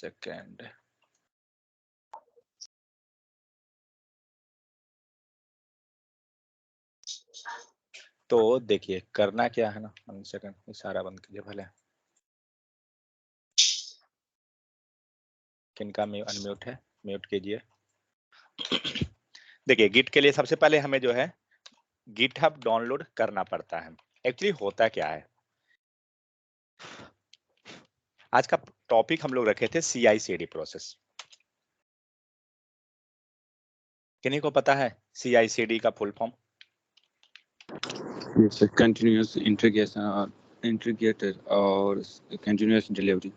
Second. तो देखिए करना क्या है ना, 1 सेकेंड, इशारा बंद कीजिए भले। किनका अनम्यूट है, म्यूट कीजिए। देखिए गिट के लिए सबसे पहले हमें जो है गिटहब डाउनलोड करना पड़ता है। एक्चुअली होता क्या है, आज का टॉपिक हम लोग रखे थे CI/CD प्रोसेस। किन्हीं को पता है CI/CD का फुल फॉर्म? कंटिन्यूअस इंटीग्रेटेड और कंटिन्यूअस डिलीवरी।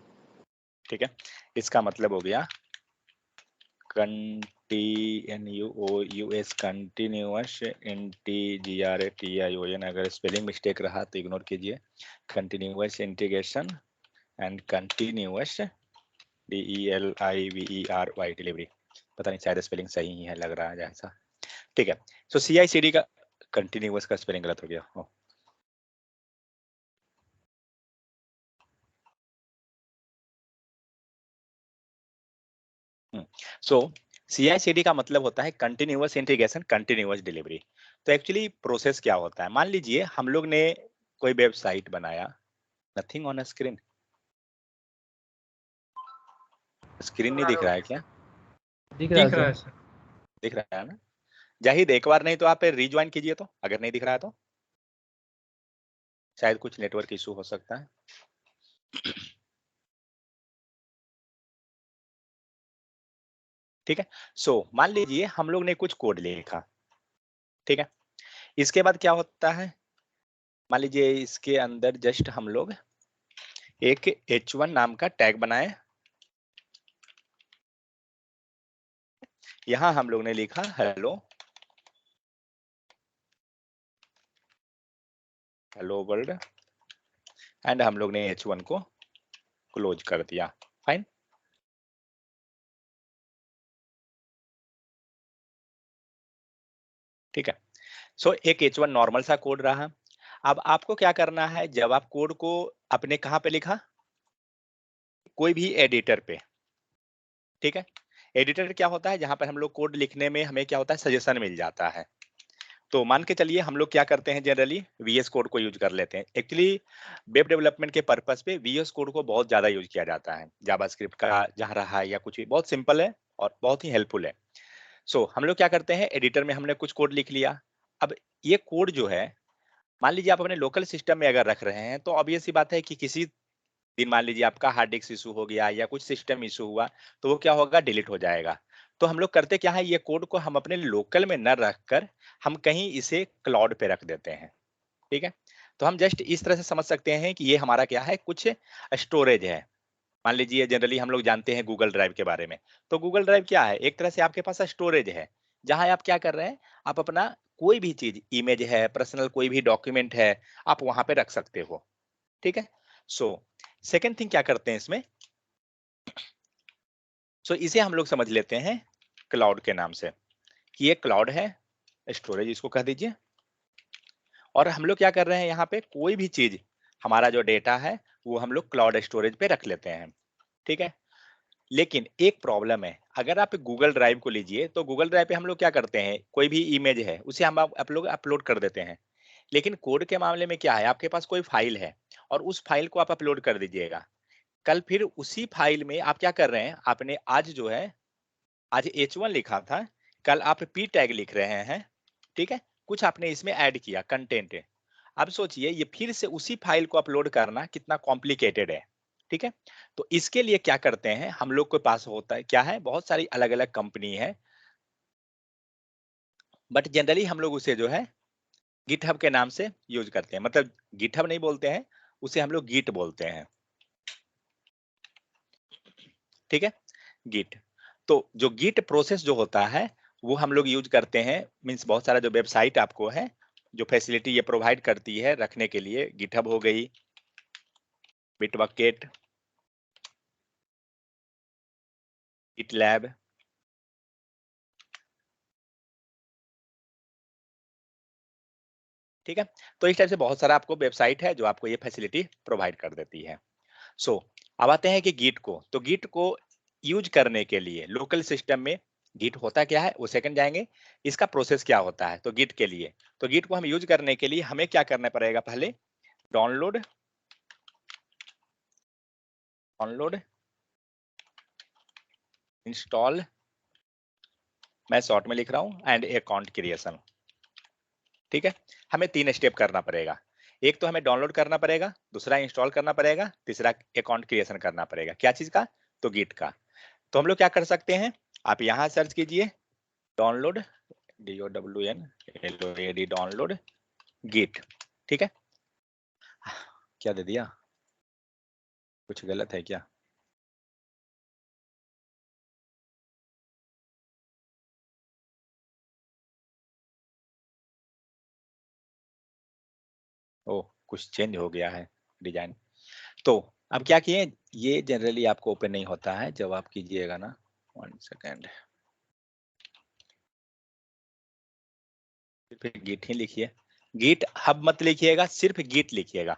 ठीक है, इसका मतलब हो गया कंटिन्यूस, कंटिन्यूअस, INTGRATION। अगर स्पेलिंग मिस्टेक रहा तो इग्नोर कीजिए। Continuous integration and continuous DELIVERY delivery. पता नहीं शायद स्पेलिंग सही ही है, लग रहा है जैसा। ठीक है, सो CI/CD का कंटिन्यूअस का स्पेलिंग गलत हो गया। सो CI/CD का मतलब होता है कंटिन्यूअस इंटीग्रेशन, कंटिन्यूअस डिलीवरी। तो एक्चुअली प्रोसेस क्या होता है, मान लीजिए हम लोग ने कोई वेबसाइट बनाया, नथिंग ऑन स्क्रीन। स्क्रीन नहीं दिख रहा है क्या? दिख रहा है सर। दिख रहा है ना? जाहिद एक बार नहीं तो आप रिज्वाइन कीजिए, तो अगर नहीं दिख रहा है तो शायद कुछ नेटवर्क इशू हो सकता है। ठीक है, सो मान लीजिए हम लोग ने कुछ कोड लिखा। ठीक है, इसके बाद क्या होता है, मान लीजिए इसके अंदर जस्ट हम लोग एक H1 नाम का टैग बनाए। यहां हम लोग ने लिखा हेलो वर्ल्ड, एंड हम लोग ने H1 को क्लोज कर दिया। फाइन। ठीक है, सो एक H1 नॉर्मल सा कोड रहा। अब आपको क्या करना है, जब आप कोड को अपने कहां पे लिखा, कोई भी एडिटर पे। ठीक है, एडिटर क्या होता है, जहां पर हम लोग कोड लिखने में हमें क्या होता है, सजेशन मिल जाता है। तो मान के चलिए हम लोग क्या करते हैं, जनरली VS कोड को यूज कर लेते हैं। एक्चुअली वेब डेवलपमेंट के पर्पस पे VS कोड को बहुत ज्यादा यूज किया जाता है। जावास्क्रिप्ट का जहां रहा है या कुछ भी, बहुत सिंपल है और बहुत ही हेल्पफुल है। सो हम लोग क्या करते हैं, एडिटर में हमने कुछ कोड लिख लिया। अब ये कोड जो है, मान लीजिए आप अपने लोकल सिस्टम में अगर रख रहे हैं तो ऑब्वियस सी बात है कि किसी दिन मान लीजिए आपका हार्ड डिस्क इशू हो गया या कुछ सिस्टम इशू हुआ, तो वो क्या होगा, डिलीट हो जाएगा। तो हम लोग करते क्या है, ये कोड को हम अपने लोकल में न रखकर हम कहीं इसे क्लाउड पे रख देते हैं। ठीक है, तो हम जस्ट इस तरह से समझ सकते हैं कि ये हमारा क्या है, कुछ स्टोरेज है। मान लीजिए जनरली हम लोग जानते हैं गूगल ड्राइव के बारे में। तो गूगल ड्राइव क्या है, एक तरह से आपके पास स्टोरेज है, जहां आप क्या कर रहे हैं, आप अपना कोई भी चीज, इमेज है, पर्सनल कोई भी डॉक्यूमेंट है, आप वहां पे रख सकते हो। ठीक है, सो सेकेंड थिंग क्या करते हैं इसमें, सो इसे हम लोग समझ लेते हैं क्लाउड के नाम से, कि ये क्लाउड है, स्टोरेज इसको कह दीजिए। और हम लोग क्या कर रहे हैं, यहाँ पे कोई भी चीज, हमारा जो डेटा है वो हम लोग क्लाउड स्टोरेज पे रख लेते हैं। ठीक है, लेकिन एक प्रॉब्लम है, अगर आप गूगल ड्राइव को लीजिए, तो गूगल ड्राइव पे हम लोग क्या करते हैं, कोई भी इमेज है उसे हम आप लोग अपलोड कर देते हैं। लेकिन कोड के मामले में क्या है, आपके पास कोई फाइल है और उस फाइल को आप अपलोड कर दीजिएगा, कल फिर उसी फाइल में आप क्या कर रहे हैं, आपने आज जो है, आज H1 लिखा था, कल आप P टैग लिख रहे हैं। ठीक है, कुछ आपने इसमें ऐड किया कंटेंट। अब सोचिए ये फिर से उसी फाइल को अपलोड करना कितना कॉम्प्लिकेटेड है। ठीक है, तो इसके लिए क्या करते हैं, हम लोग के पास होता है क्या है, बहुत सारी अलग अलग कंपनी है, बट जनरली हम लोग उसे जो है गिटहब के नाम से यूज करते हैं। मतलब गिटहब नहीं बोलते हैं, उसे हम लोग गिट बोलते हैं। ठीक है, गिट। तो जो गिट प्रोसेस जो होता है वो हम लोग यूज करते हैं, मीन्स बहुत सारा जो वेबसाइट आपको है, जो फैसिलिटी ये प्रोवाइड करती है रखने के लिए, गिटहब हो गई, बिटबकेट, गिटलैब। ठीक है, तो इस टाइप से बहुत सारा आपको वेबसाइट है जो आपको ये फैसिलिटी प्रोवाइड कर देती है। सो अब आते हैं कि गिट को, तो गिट को यूज करने के लिए लोकल सिस्टम में गिट होता क्या है वो सेकंड जाएंगे, इसका प्रोसेस क्या होता है। तो गिट के लिए, तो गिट को हम यूज करने के लिए हमें क्या करना पड़ेगा, पहले डाउनलोड इंस्टॉल, मैं शॉर्ट में लिख रहा हूं, एंड अकाउंट क्रिएशन। ठीक है, हमें 3 स्टेप करना पड़ेगा। एक तो हमें डाउनलोड करना पड़ेगा, दूसरा इंस्टॉल करना पड़ेगा, तीसरा अकाउंट क्रिएशन करना पड़ेगा। क्या चीज का, तो गिट का। तो हम लोग क्या कर सकते हैं, आप यहाँ सर्च कीजिए डाउनलोड DOWNLOAD डाउनलोड गिट। ठीक है, क्या दे दिया, कुछ गलत है क्या? ओह, कुछ चेंज हो गया है डिजाइन। तो अब क्या किए, ये जनरली आपको ओपन नहीं होता है जब आप कीजिएगा ना। 1 सेकेंड, सिर्फ गिट ही लिखिए, गिट हब मत लिखिएगा, सिर्फ गिट लिखिएगा।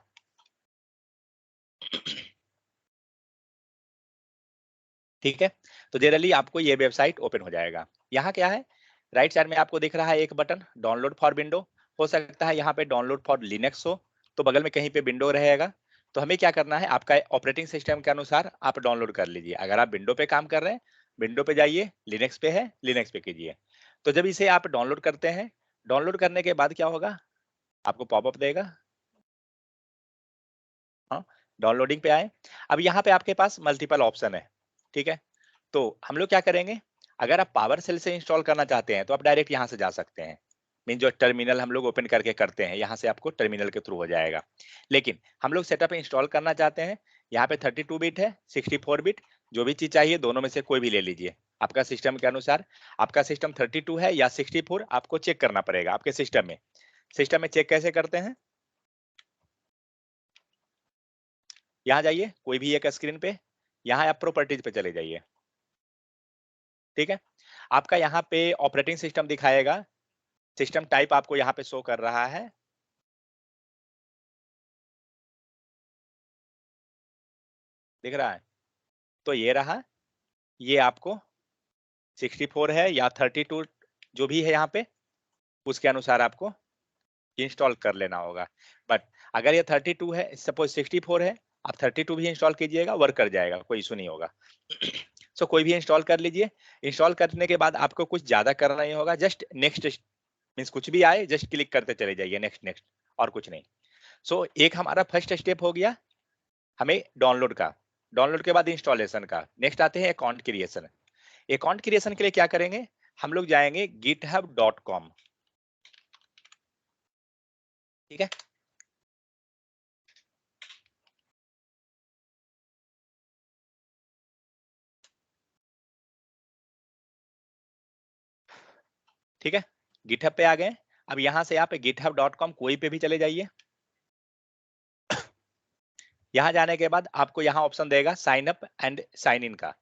ठीक है, तो जनरली आपको ये वेबसाइट ओपन हो जाएगा। यहाँ क्या है, राइट साइड में आपको दिख रहा है एक बटन डाउनलोड फॉर विंडो, हो सकता है यहाँ पे डाउनलोड फॉर लिनक्स हो, तो बगल में कहीं पे विंडो रहेगा। तो हमें क्या करना है, आपका ऑपरेटिंग सिस्टम के अनुसार आप डाउनलोड कर लीजिए। अगर आप विंडो पे काम कर रहे हैं, विंडो पे जाइए, लिनक्स पे है, लिनक्स पे कीजिए। तो जब इसे आप डाउनलोड करते हैं, डाउनलोड करने के बाद क्या होगा, आपको पॉपअप देगा। हाँ, डाउनलोडिंग पे आए, अब यहाँ पे आपके पास मल्टीपल ऑप्शन है। ठीक है, तो हम लोग क्या करेंगे, अगर आप पावर सेल से इंस्टॉल करना चाहते हैं तो आप डायरेक्ट यहाँ से जा सकते हैं। मीन जो टर्मिनल हम लोग ओपन करके करते हैं, यहाँ से आपको टर्मिनल के थ्रू हो जाएगा। लेकिन हम लोग सेटअप इंस्टॉल करना चाहते हैं, यहाँ पे 32 बिट है, 64 बिट, जो भी चीज चाहिए दोनों में से कोई भी ले लीजिए आपका सिस्टम के अनुसार। आपका सिस्टम 32 है या 64, आपको चेक करना पड़ेगा आपके सिस्टम में। सिस्टम में चेक कैसे करते हैं, यहाँ जाइए कोई भी एक स्क्रीन पे, यहाँ आप प्रॉपर्टीज पे चले जाइए। ठीक है, आपका यहाँ पे ऑपरेटिंग सिस्टम दिखाएगा, सिस्टम टाइप आपको यहाँ पे शो कर रहा है। दिख रहा है, तो ये रहा, ये आपको 64 है या 32 जो भी है यहाँ पे, उसके अनुसार आपको इंस्टॉल कर लेना होगा। बट अगर ये 32 है, सपोज 64 है, आप 32 भी इंस्टॉल कीजिएगा, वर्क कर जाएगा, कोई इशू नहीं होगा। सो कोई भी इंस्टॉल कर लीजिए। इंस्टॉल करने के बाद आपको कुछ ज्यादा करना नहीं होगा, जस्ट नेक्स्ट मीन्स कुछ भी आए जस्ट क्लिक करते चले जाइए, नेक्स्ट नेक्स्ट, और कुछ नहीं। सो एक हमारा फर्स्ट स्टेप हो गया हमें डाउनलोड का। डाउनलोड के बाद इंस्टॉलेशन का। नेक्स्ट आते हैं अकाउंट क्रिएशन। अकाउंट क्रिएशन के लिए क्या करेंगे, हम लोग जाएंगे github.com। ठीक है, ठीक है, गिटहब पे आ गए। अब यहां से आप github.com कोई पे भी चले जाइए। यहां जाने के बाद आपको यहाँ ऑप्शन देगा sign up and sign in का।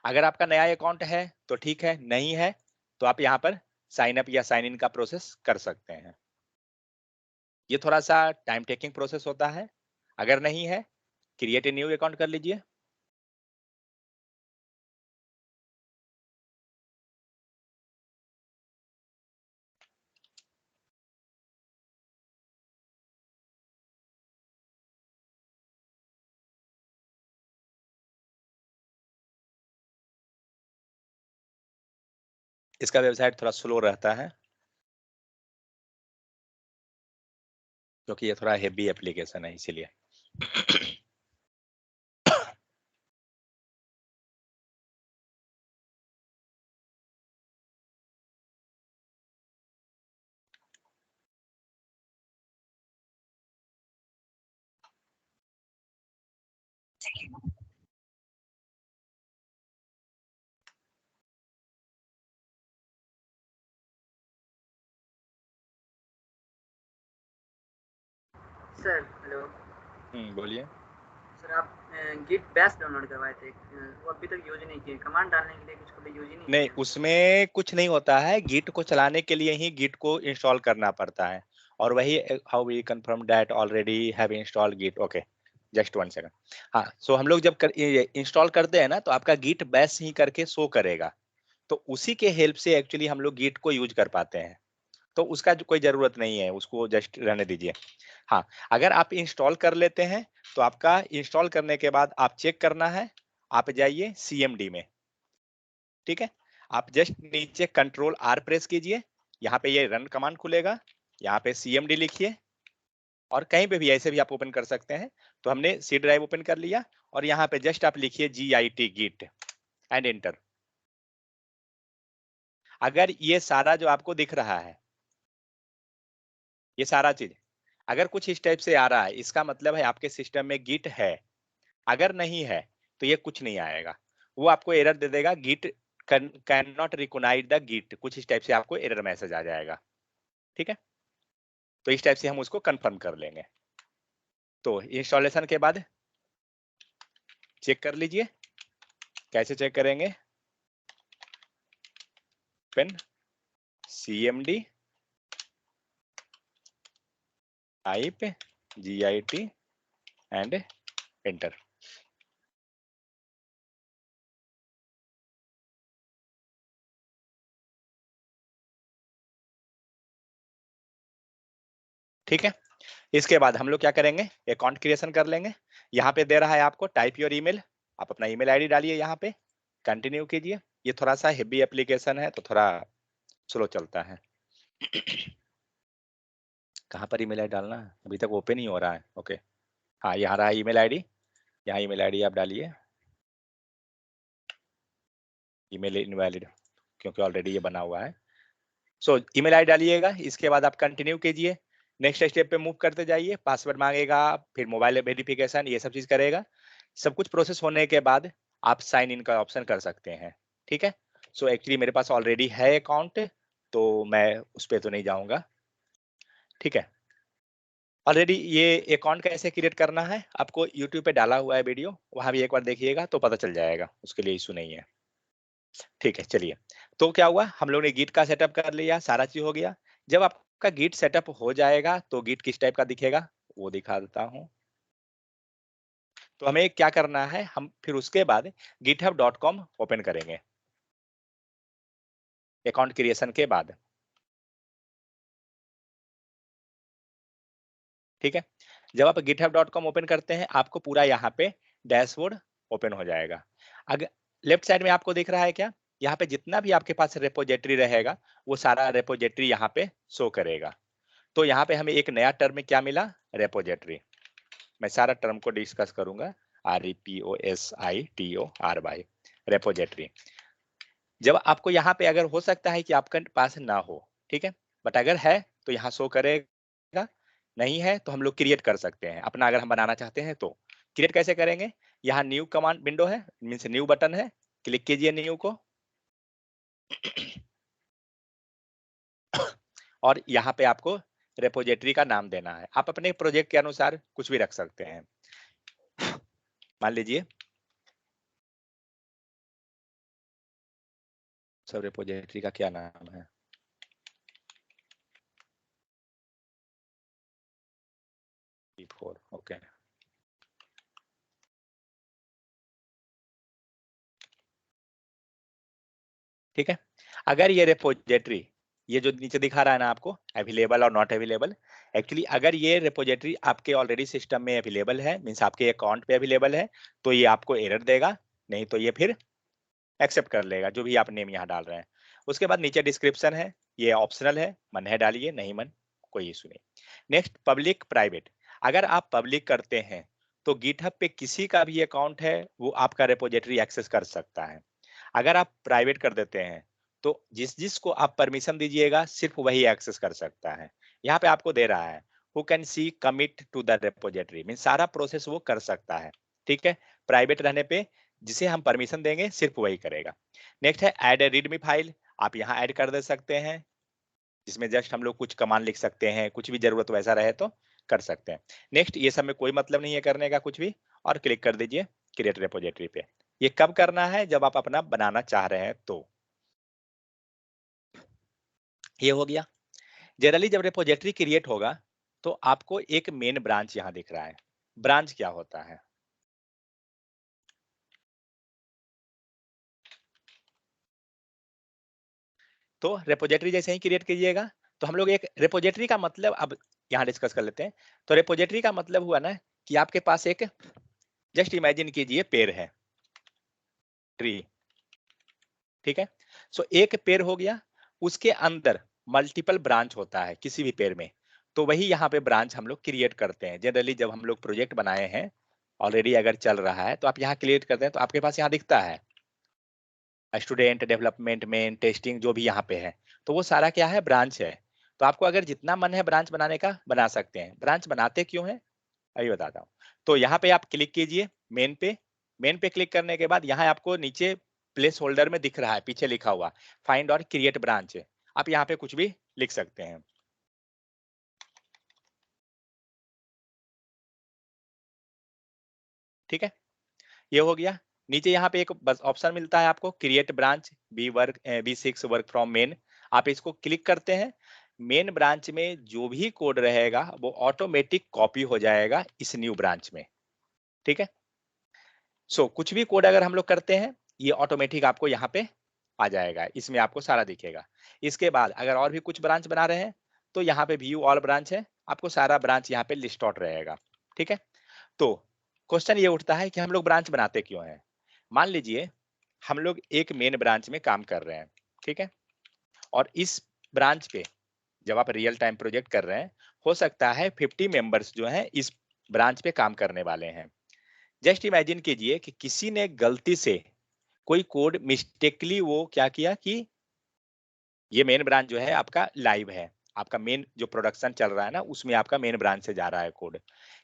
अगर आपका नया अकाउंट है तो ठीक है, नहीं है तो आप यहाँ पर साइन अप या साइन इन का प्रोसेस कर सकते हैं। ये थोड़ा सा टाइम टेकिंग प्रोसेस होता है। अगर नहीं है, क्रिएट ए न्यू अकाउंट कर लीजिए। इसका वेबसाइट थोड़ा स्लो रहता है क्योंकि ये थोड़ा हेवी एप्लीकेशन है, इसीलिए। Sir hello. बोलिए। सर आप गिट बैश डाउनलोड करवाए थे, वो अभी तक यूज नहीं किए, कमांड डालने के लिए कुछ कभी यूज ही नहीं नहीं, किए। उसमें कुछ नहीं होता है, गिट को चलाने के लिए ही गिट को इंस्टॉल करना पड़ता है। और वही how we confirm that already have installed Git. Okay, just 1 second. हाँ, सो हम लोग जब इंस्टॉल करते हैं ना, तो आपका गिट बैश ही करके शो करेगा, तो उसी के हेल्प से एक्चुअली हम लोग गिट को यूज कर पाते हैं। तो उसका कोई जरूरत नहीं है, उसको जस्ट रहने दीजिए। हाँ, अगर आप इंस्टॉल कर लेते हैं तो आपका इंस्टॉल करने के बाद आप चेक करना है, आप जाइए CMD में, ठीक है। आप जस्ट नीचे कंट्रोल R प्रेस कीजिए, यहाँ पे ये रन कमांड खुलेगा, यहाँ पे CMD लिखिए, और कहीं पे भी ऐसे भी आप ओपन कर सकते हैं। तो हमने C ड्राइव ओपन कर लिया, और यहाँ पे जस्ट आप लिखिए GIT गिट एंड एंटर। अगर ये सारा जो आपको दिख रहा है, ये सारा चीज अगर कुछ इस टाइप से आ रहा है, इसका मतलब है आपके सिस्टम में गिट है। अगर नहीं है तो ये कुछ नहीं आएगा, वो आपको एरर दे देगा, Git can not recognise the Git, कुछ इस टाइप से आपको एरर मैसेज आ जाएगा, ठीक है। तो इस टाइप से हम उसको कंफर्म कर लेंगे। तो इंस्टॉलेशन के बाद चेक कर लीजिए, कैसे चेक करेंगे, open CMD type GIT and enter. ठीक है, इसके बाद हम लोग क्या करेंगे, अकाउंट क्रिएशन कर लेंगे। यहाँ पे दे रहा है आपको टाइप योर ईमेल, आप अपना ईमेल आईडी डालिए, यहाँ पे कंटिन्यू कीजिए। ये थोड़ा सा हेवी एप्लीकेशन है तो थोड़ा स्लो चलता है। कहाँ पर ईमेल आईडी डालना है, अभी तक ओपन ही हो रहा है। ओके, हाँ, यहाँ रहा ईमेल आईडी, यहाँ ईमेल आईडी आप डालिए। ईमेल इनवैलिड, क्योंकि ऑलरेडी ये बना हुआ है। सो ईमेल आईडी डालिएगा, इसके बाद आप कंटिन्यू कीजिए, नेक्स्ट स्टेप पे मूव करते जाइए। पासवर्ड मांगेगा, फिर मोबाइल वेरिफिकेशन, ये सब चीज करेगा। सब कुछ प्रोसेस होने के बाद आप साइन इन का ऑप्शन कर सकते हैं, ठीक है। सो एक्चुअली मेरे पास ऑलरेडी है अकाउंट, तो मैं उस पर तो नहीं जाऊंगा, ठीक है। ऑलरेडी ये अकाउंट कैसे क्रिएट करना है आपको यूट्यूब पे डाला हुआ है वीडियो, वहां भी एक बार देखिएगा तो पता चल जाएगा, उसके लिए इशू नहीं है, ठीक है। चलिए, तो क्या हुआ, हम लोग ने गिट का सेटअप कर लिया, सारा चीज हो गया। जब आपका गिट सेटअप हो जाएगा तो गिट किस टाइप का दिखेगा वो दिखा देता हूँ। तो हमें क्या करना है, हम फिर उसके बाद github.com ओपन करेंगे अकाउंट क्रिएशन के बाद, ठीक है। जब आप github.com ओपन करते हैं, आपको पूरा यहाँ पे डैशबोर्ड ओपन हो जाएगा। अगर लेफ्ट साइड में आपको दिख रहा है क्या, यहाँ पे जितना भी आपके पास रेपोजिटरी रहेगा, वो सारा रेपोजिटरी यहाँ पे शो करेगा। तो यहाँ पे हमें एक नया टर्म क्या मिला, रेपोजिटरी। मैं सारा टर्म को डिस्कस करूंगा, REPOSITORY, रेपोजिटरी। जब आपको यहाँ पे अगर हो सकता है कि आपके पास ना हो, ठीक है, बट अगर है तो यहाँ शो करेगा, नहीं है तो हम लोग क्रिएट कर सकते हैं अपना, अगर हम बनाना चाहते हैं तो। क्रिएट कैसे करेंगे, यहाँ न्यू कमांड विंडो है, मीन्स न्यू बटन है, क्लिक कीजिए न्यू को, और यहाँ पे आपको रेपोजिटरी का नाम देना है। आप अपने प्रोजेक्ट के अनुसार कुछ भी रख सकते हैं, मान लीजिए सब रेपोजिटरी का क्या नाम है, P4, ओके। ठीक है, अगर ये रेपोजिटरी, ये जो नीचे दिखा रहा है ना आपको अवेलेबल और नॉट अवेलेबल, एक्चुअली अगर ये रेपोजिटरी आपके ऑलरेडी सिस्टम में अवेलेबल है, मीन्स आपके अकाउंट पे अवेलेबल है, तो ये आपको एरर देगा, नहीं तो ये फिर एक्सेप्ट कर लेगा जो भी आप नेम यहाँ डाल रहे हैं। उसके बाद नीचे डिस्क्रिप्शन है, ये ऑप्शनल है, मन है डालिए, नहीं मन कोई इशू नहीं। नेक्स्ट पब्लिक प्राइवेट, अगर आप पब्लिक करते हैं तो गिटहब पे किसी का भी अकाउंट है वो आपका रेपोजिटरी एक्सेस कर सकता है। अगर आप प्राइवेट कर देते हैं तो जिस जिसको आप परमिशन दीजिएगा सिर्फ वही एक्सेस कर सकता है। यहाँ पे आपको दे रहा है who can see commit to the repository, mean सारा प्रोसेस वो कर सकता है, ठीक है। प्राइवेट रहने पे जिसे हम परमिशन देंगे सिर्फ वही करेगा। नेक्स्ट है ऐड ए रीडमी फाइल, आप यहाँ ऐड कर दे सकते हैं, जिसमें जस्ट हम लोग कुछ कमांड लिख सकते हैं, कुछ भी जरूरत वैसा रहे तो कर सकते हैं। नेक्स्ट, ये सब में कोई मतलब नहीं है करने का कुछ भी, और क्लिक कर दीजिए क्रिएट रेपोजिटरी पे। ये कब करना है, जब आप अपना बनाना चाह रहे हैं तो। ये हो गया। जनरली जब रेपोजिटरी क्रिएट होगा तो आपको एक मेन ब्रांच यहाँ दिख रहा है, ब्रांच क्या होता है? तो रेपोजिटरी जैसे ही क्रिएट कीजिएगा, तो हम लोग एक रेपोजिटरी का मतलब अब यहाँ डिस्कस कर लेते हैं। तो रेपोजिटरी का मतलब हुआ ना कि आपके पास एक, जस्ट इमेजिन कीजिए पेड़ है, ट्री, ठीक है। सो एक पेड़ हो गया, उसके अंदर मल्टीपल ब्रांच होता है किसी भी पेड़ में, तो वही यहाँ पे ब्रांच हम लोग क्रिएट करते हैं। जनरली जब हम लोग प्रोजेक्ट बनाए हैं, ऑलरेडी अगर चल रहा है, तो आप यहाँ क्रिएट करते हैं, तो आपके पास यहाँ दिखता है स्टूडेंट, डेवलपमेंट, मेन, टेस्टिंग, जो भी यहाँ पे है, तो वो सारा क्या है, ब्रांच है। तो आपको अगर जितना मन है ब्रांच बनाने का, बना सकते हैं। ब्रांच बनाते क्यों है, अभी बताता हूँ। तो यहाँ पे आप क्लिक कीजिए मेन पे, मेन पे क्लिक करने के बाद यहाँ आपको नीचे प्लेस होल्डर में दिख रहा है, पीछे लिखा हुआ फाइंड और क्रिएट ब्रांच, आप यहाँ पे कुछ भी लिख सकते हैं, ठीक है। ये हो गया। नीचे यहाँ पे एक बस ऑप्शन मिलता है आपको, create branch B6 work from main, आप इसको क्लिक करते हैं। मेन ब्रांच में जो भी कोड रहेगा वो ऑटोमेटिक कॉपी हो जाएगा इस न्यू ब्रांच में, ठीक है। कुछ भी कोड अगर हम लोग करते हैं, ये ऑटोमेटिक आपको यहाँ पे आ जाएगा, इसमें आपको सारा दिखेगा। इसके बाद अगर और भी कुछ ब्रांच बना रहे हैं, तो यहाँ पे व्यू ऑल ब्रांच है, आपको सारा ब्रांच यहाँ पे लिस्ट आउट रहेगा, ठीक है। तो क्वेश्चन ये उठता है कि हम लोग ब्रांच बनाते क्यों हैं। मान लीजिए हम लोग एक मेन ब्रांच में काम कर रहे हैं, ठीक है, और इस ब्रांच पे जब आप रियल टाइम प्रोजेक्ट कर रहे हैं, हो सकता है 50 मेंबर्स जो हैं इस ब्रांच पे काम करने वाले हैं। जस्ट इमेजिन कीजिए कि किसी ने गलती से कोई कोड मिस्टेकली वो क्या किया कि ये मेन ब्रांच जो है आपका लाइव है, आपका मेन जो प्रोडक्शन चल रहा है ना, उसमें आपका मेन ब्रांच से जा रहा है कोड।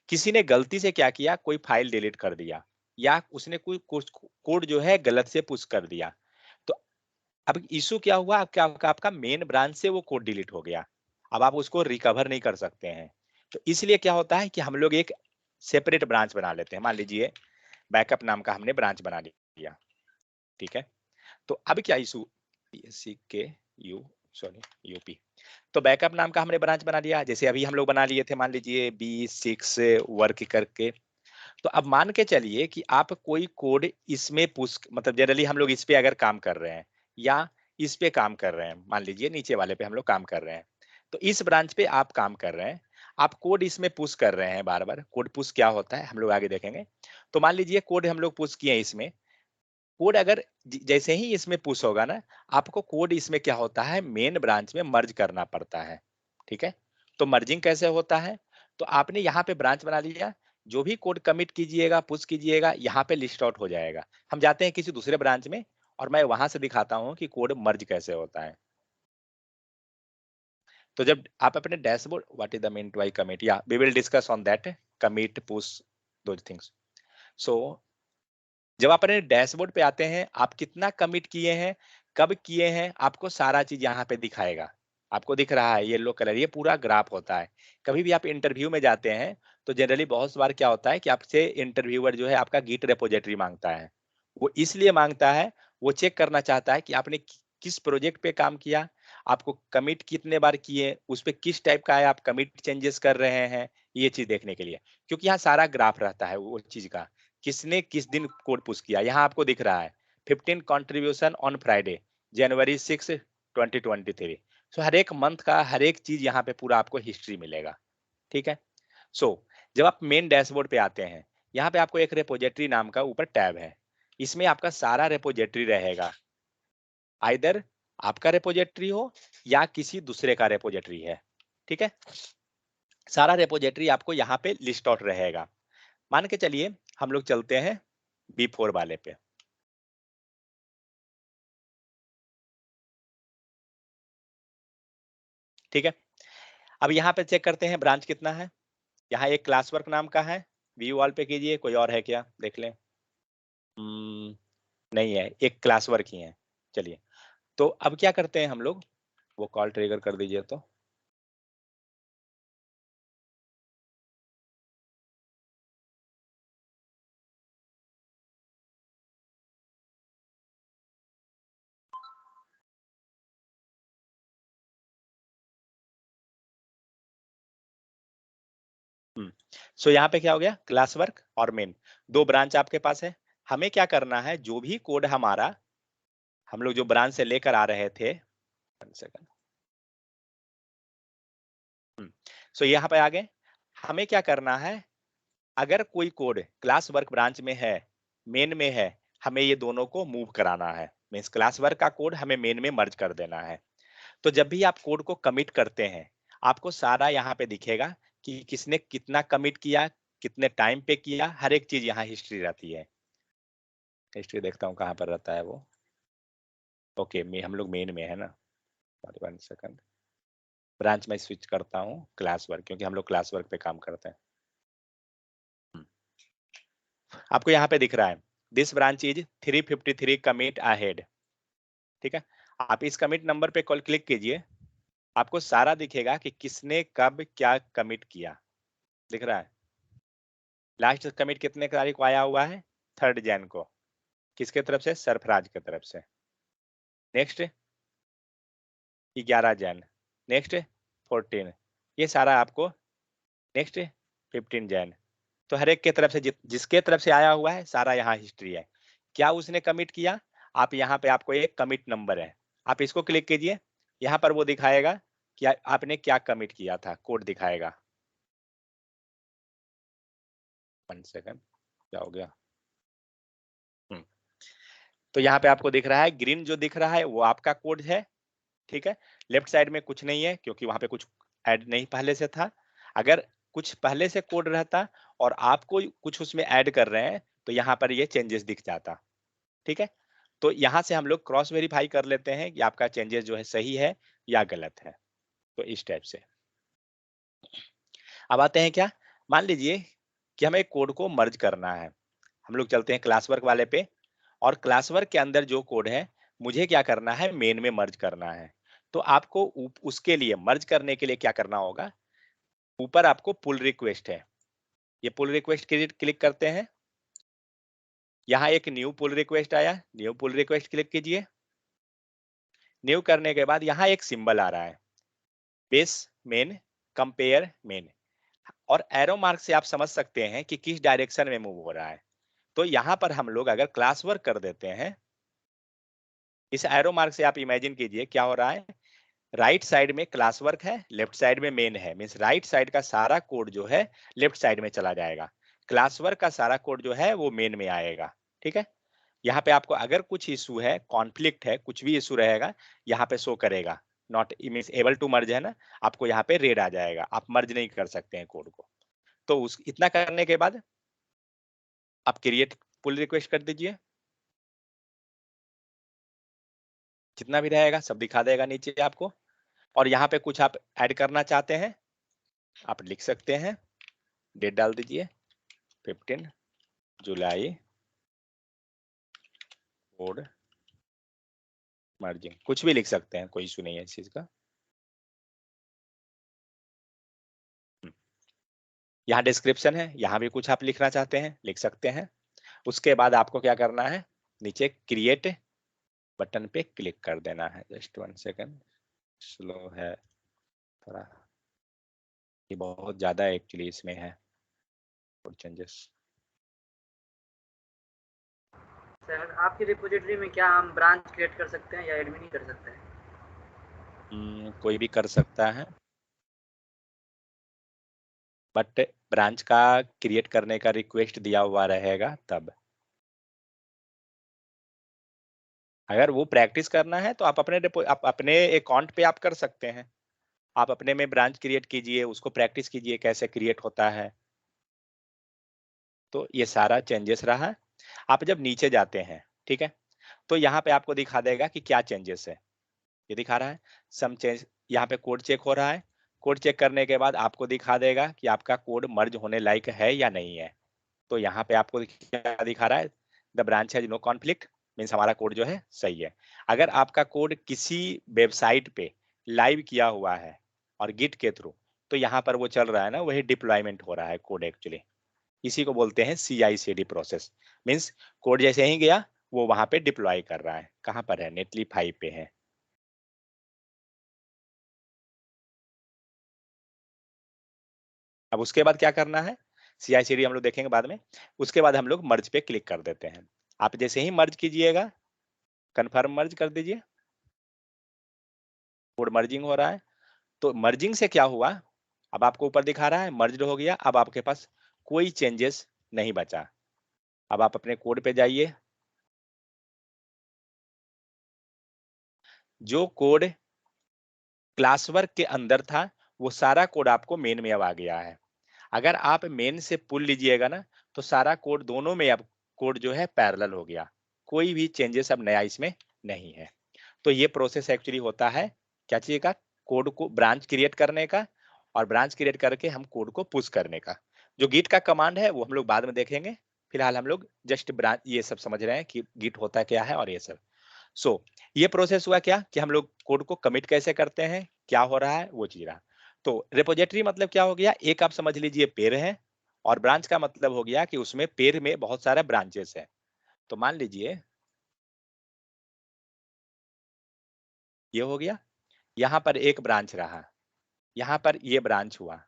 किसी ने गलती से क्या किया, कोई फाइल डिलीट कर दिया, या उसने कोई कोड जो है गलत से पुश कर दिया। तो अब इशू क्या हुआ, आपका मेन ब्रांच से वो कोड डिलीट हो गया, अब आप उसको रिकवर नहीं कर सकते हैं। तो इसलिए क्या होता है कि हम लोग एक सेपरेट ब्रांच बना लेते हैं। मान लीजिए बैकअप नाम का हमने ब्रांच बना लिया, ठीक है। तो अब क्या इशू, के यू सॉरी यूपी, तो बैकअप नाम का हमने ब्रांच बना लिया, जैसे अभी हम लोग बना लिए थे, मान लीजिए B6 वर्क करके। तो अब मान के चलिए कि आप कोई कोड इसमें पुश, मतलब जनरली हम लोग इस पे अगर काम कर रहे हैं, या इस पे काम कर रहे हैं, मान लीजिए नीचे वाले पे हम लोग काम कर रहे हैं, तो इस ब्रांच पे आप काम कर रहे हैं, आप कोड इसमें पुश कर रहे हैं बार बार। कोड पुश क्या होता है हम लोग आगे देखेंगे। तो मान लीजिए कोड हम लोग पुश किए इसमें, कोड अगर जैसे ही इसमें पुश होगा ना, आपको कोड इसमें क्या होता है, मेन ब्रांच में मर्ज करना पड़ता है, ठीक है। तो मर्जिंग कैसे होता है, तो आपने यहाँ पे ब्रांच बना लिया, जो भी कोड कमिट कीजिएगा, पुश कीजिएगा, यहाँ पे लिस्ट आउट हो जाएगा। हम जाते हैं किसी दूसरे ब्रांच में, और मैं वहां से दिखाता हूँ कि कोड मर्ज कैसे होता है। तो जब आप अपने dashboard, what is the mean by commit, या we will discuss on that, commit, push, those things. So जब आप अपने डैशबोर्ड पे आते हैं, आप कितना कमिट किए हैं, कब किए हैं, आपको सारा चीज यहाँ पे दिखाएगा। आपको दिख रहा है येलो कलर, ये पूरा ग्राफ होता है। कभी भी आप इंटरव्यू में जाते हैं, तो जनरली बहुत बार क्या होता है कि आपसे इंटरव्यूअर जो है आपका गिट रेपोजिटरी मांगता है। वो इसलिए मांगता है, वो चेक करना चाहता है कि आपने किस प्रोजेक्ट पे काम किया, आपको कमिट कितने बार किए, उस पे किस टाइप का है, आप कमिट चेंजेस कर रहे हैं, ये चीज देखने के लिए। क्योंकि यहाँ सारा ग्राफ रहता है वो चीज का, किसने किस दिन कोड पुश किया। यहाँ आपको दिख रहा है 15 कंट्रीब्यूशन ऑन फ्राइडे, January 6 2023। सो हर एक मंथ का हर एक चीज यहाँ पे पूरा आपको हिस्ट्री मिलेगा, ठीक है। सो जब आप मेन डैशबोर्ड पे आते हैं, यहाँ पे आपको एक रेपोजिटरी नाम का ऊपर टैब है, इसमें आपका सारा रेपोजिटरी रहेगा। आइदर आपका रेपोजिटरी हो या किसी दूसरे का रेपोजिटरी है, ठीक है। सारा रेपोजिटरी आपको यहाँ पे लिस्ट आउट रहेगा। मान के चलिए हम लोग चलते हैं B4 वाले पे, ठीक है। अब यहाँ पे चेक करते हैं ब्रांच कितना है। यहाँ एक क्लास वर्क नाम का है, व्यू ऑल पे कीजिए, कोई और है क्या देख लें। नहीं है, एक क्लास वर्क ही है। चलिए, तो अब क्या करते हैं हम लोग, वो कॉल ट्रिगर कर दीजिए तो। सो यहाँ पे क्या हो गया, क्लास वर्क और मेन, दो ब्रांच आपके पास है। हमें क्या करना है, जो भी कोड हमारा हम लोग जो ब्रांच से लेकर आ रहे थे, 1 सेकंड, सो यहाँ पे आ गए। हमें क्या करना है, अगर कोई कोड क्लास वर्क ब्रांच में है, मेन में है, हमें ये दोनों को मूव कराना है। मीन्स क्लास वर्क का कोड हमें मेन में मर्ज कर देना है। तो जब भी आप कोड को कमिट करते हैं, आपको सारा यहाँ पे दिखेगा कि किसने कितना कमिट किया, कितने टाइम पे किया, हर एक चीज यहाँ हिस्ट्री रहती है। हिस्ट्री देखता हूँ कहाँ पर रहता है वो। ओके, हम लोग मेन में है ना, 1 सेकंड, ब्रांच में स्विच करता हूँ क्लास वर्क, क्योंकि हम लोग क्लास वर्क पे काम करते हैं। आपको यहाँ पे दिख रहा है this branch is 353 commit ahead, ठीक है। आप इस कमिट नंबर पे कॉल क्लिक कीजिए, आपको सारा दिखेगा कि किसने कब क्या कमिट किया, दिख रहा है। लास्ट कमिट कितने तारीख को आया हुआ है, 3 जैन को, किसके तरफ से, सरफराज की तरफ से। नेक्स्ट 11 जैन, नेक्स्ट 14, ये सारा आपको नेक्स्ट 15 जैन। तो हर एक के तरफ से जिसके तरफ से आया हुआ है सारा यहाँ हिस्ट्री है। क्या उसने कमिट किया, आप यहाँ पे आपको एक कमिट नंबर है, आप इसको क्लिक कीजिए, यहाँ पर वो दिखाएगा कि आपने क्या कमिट किया था, कोड दिखाएगा। 1 सेकंड, क्या हो गया। तो यहाँ पे आपको दिख रहा है ग्रीन जो दिख रहा है वो आपका कोड है, ठीक है। लेफ्ट साइड में कुछ नहीं है क्योंकि वहां पे कुछ ऐड नहीं पहले से था। अगर कुछ पहले से कोड रहता और आपको कुछ उसमें ऐड कर रहे हैं तो यहाँ पर ये चेंजेस दिख जाता, ठीक है। तो यहाँ से हम लोग क्रॉस वेरीफाई कर लेते हैं कि आपका चेंजेस जो है सही है या गलत है। तो इस टाइप से अब आते हैं क्या, मान लीजिए कि हमें कोड को मर्ज करना है। हम लोग चलते हैं क्लास वर्क वाले पे, और क्लास वर्क के अंदर जो कोड है मुझे क्या करना है, मेन में मर्ज करना है। तो आपको उसके लिए मर्ज करने के लिए क्या करना होगा, ऊपर आपको पुल रिक्वेस्ट है, ये पुल रिक्वेस्ट क्लिक करते हैं। यहाँ एक न्यू पुल रिक्वेस्ट आया, न्यू पुल रिक्वेस्ट क्लिक कीजिए। न्यू करने के बाद यहाँ एक सिंबल आ रहा है, बेस मेन कंपेयर मेन, और एरो मार्क से आप समझ सकते हैं कि किस डायरेक्शन में मूव हो रहा है। तो यहाँ पर हम लोग अगर क्लास वर्क कर देते हैं, इस एरो मार्क से आप इमेजिन कीजिए क्या हो रहा है, राइट साइड में क्लास वर्क है, लेफ्ट साइड में मेन है, मीन्स राइट साइड का सारा कोड जो है लेफ्ट साइड में चला जाएगा, क्लास वर्क का सारा कोड जो है वो मेन में आएगा, ठीक है। यहाँ पे आपको अगर कुछ इशू है, कॉन्फ्लिक्ट है, कुछ भी इशू रहेगा, यहाँ पे शो करेगा, not means able to merge है ना, आपको यहाँ पे रेड आ जाएगा, आप मर्ज नहीं कर सकते हैं कोड को। तो उस इतना करने के बाद आप क्रिएट पुल रिक्वेस्ट कर दीजिए, जितना भी रहेगा सब दिखा देगा नीचे आपको। और यहाँ पे कुछ आप ऐड करना चाहते हैं आप लिख सकते हैं, डेट डाल दीजिए 15 जुलाई कोड मर्जिंग, कुछ भी लिख सकते हैं, कोई इशू नहीं है इस चीज का। यहाँ डिस्क्रिप्शन है, यहाँ भी कुछ आप लिखना चाहते हैं लिख सकते हैं। उसके बाद आपको क्या करना है, नीचे क्रिएट बटन पे क्लिक कर देना है। जस्ट 1 सेकंड, स्लो है थोड़ा, ये बहुत ज्यादा एक्चुअली इसमें है कोड चेंजेस। सर आपकी रिपोजिटरी में क्या हम ब्रांच क्रिएट कर सकते हैं या एडमिन ही कर सकते हैं? कोई भी कर सकता है, बट ब्रांच का क्रिएट करने का रिक्वेस्ट दिया हुआ रहेगा तब। अगर वो प्रैक्टिस करना है तो आप अपने अकाउंट पे आप कर सकते हैं, आप अपने में ब्रांच क्रिएट कीजिए, उसको प्रैक्टिस कीजिए कैसे क्रिएट होता है। तो ये सारा चेंजेस रहा। आप जब नीचे जाते हैं, ठीक है, तो यहाँ पे आपको दिखा देगा कि क्या चेंजेस है, ये दिखा रहा है सम चेंज, यहाँ पे कोड चेक हो रहा है। कोड चेक करने के बाद आपको दिखा देगा कि आपका कोड मर्ज होने लायक है या नहीं है। तो यहाँ पे आपको क्या दिखा रहा है, the branch has no conflict, means हमारा कोड जो है सही है। अगर आपका कोड किसी वेबसाइट पे लाइव किया हुआ है और गिट के थ्रू, तो यहाँ पर वो चल रहा है ना, वही डिप्लॉयमेंट हो रहा है कोड एक्चुअली, इसी को बोलते हैं CI/CD प्रोसेस। मीन्स कोड जैसे ही गया वो वहां पे डिप्लॉय कर रहा है। कहाँ पर है, नेटली 5 पे है। अब उसके बाद क्या करना है, CI/CD हम लोग देखेंगे बाद में। उसके बाद हम लोग मर्ज पे क्लिक कर देते हैं। आप जैसे ही मर्ज कीजिएगा, कन्फर्म मर्ज कर दीजिए, कोड मर्जिंग हो रहा है। तो मर्जिंग से क्या हुआ, अब आपको ऊपर दिखा रहा है मर्ज्ड हो गया। अब आपके पास कोई चेंजेस नहीं बचा। अब आप अपने कोड पे जाइए, जो कोड क्लास वर्क के अंदर था वो सारा कोड आपको मेन में अब आ गया है। अगर आप मेन से पुल लीजिएगा ना, तो सारा कोड दोनों में अब कोड जो है पैरेलल हो गया, कोई भी चेंजेस अब नया इसमें नहीं है। तो ये प्रोसेस एक्चुअली होता है क्या चीज का, कोड को ब्रांच क्रिएट करने का, और ब्रांच क्रिएट करके हम कोड को पुश करने का। जो गिट का कमांड है वो हम लोग बाद में देखेंगे, फिलहाल हम लोग जस्ट ब्रांच ये सब समझ रहे हैं कि गिट होता क्या है और ये सब। ये प्रोसेस हुआ क्या कि हम लोग कोड को कमिट कैसे करते हैं, क्या हो रहा है वो चीज रहा। तो रिपोजिटरी मतलब क्या हो गया, एक आप समझ लीजिए पेड़ है, और ब्रांच का मतलब हो गया कि उसमें पेड़ में बहुत सारा ब्रांचेस है। तो मान लीजिए ये हो गया, यहाँ पर एक ब्रांच रहा, यहाँ पर ये ब्रांच हुआ।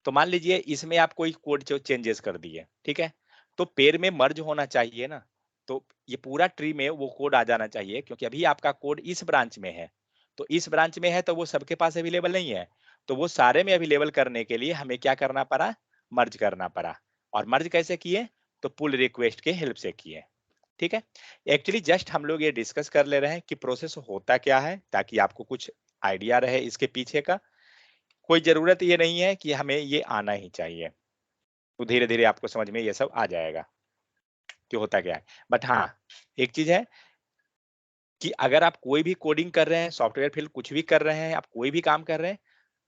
तो मान लीजिए इसमें आप कोई कोड जो चेंजेस कर दिए, ठीक है, तो पेड़ में मर्ज होना चाहिए ना, तो ये पूरा ट्री में वो कोड आ जाना चाहिए, क्योंकि अभी आपका कोड इस ब्रांच में है। तो इस ब्रांच में है तो वो सबके पास अवेलेबल नहीं है, तो वो सारे में अवेलेबल करने के लिए हमें क्या करना पड़ा, मर्ज करना पड़ा। और मर्ज कैसे किए, तो पुल रिक्वेस्ट के हेल्प से किए। ठीक है, एक्चुअली जस्ट हम लोग ये डिस्कस कर ले रहे हैं कि प्रोसेस होता क्या है, ताकि आपको कुछ आइडिया रहे इसके पीछे का। कोई जरूरत ये नहीं है कि हमें ये आना ही चाहिए, तो धीरे धीरे आपको समझ में ये सब आ जाएगा कि होता क्या है। बट हाँ, एक चीज है कि अगर आप कोई भी कोडिंग कर रहे हैं, सॉफ्टवेयर फील्ड कुछ भी कर रहे हैं, आप कोई भी काम कर रहे हैं,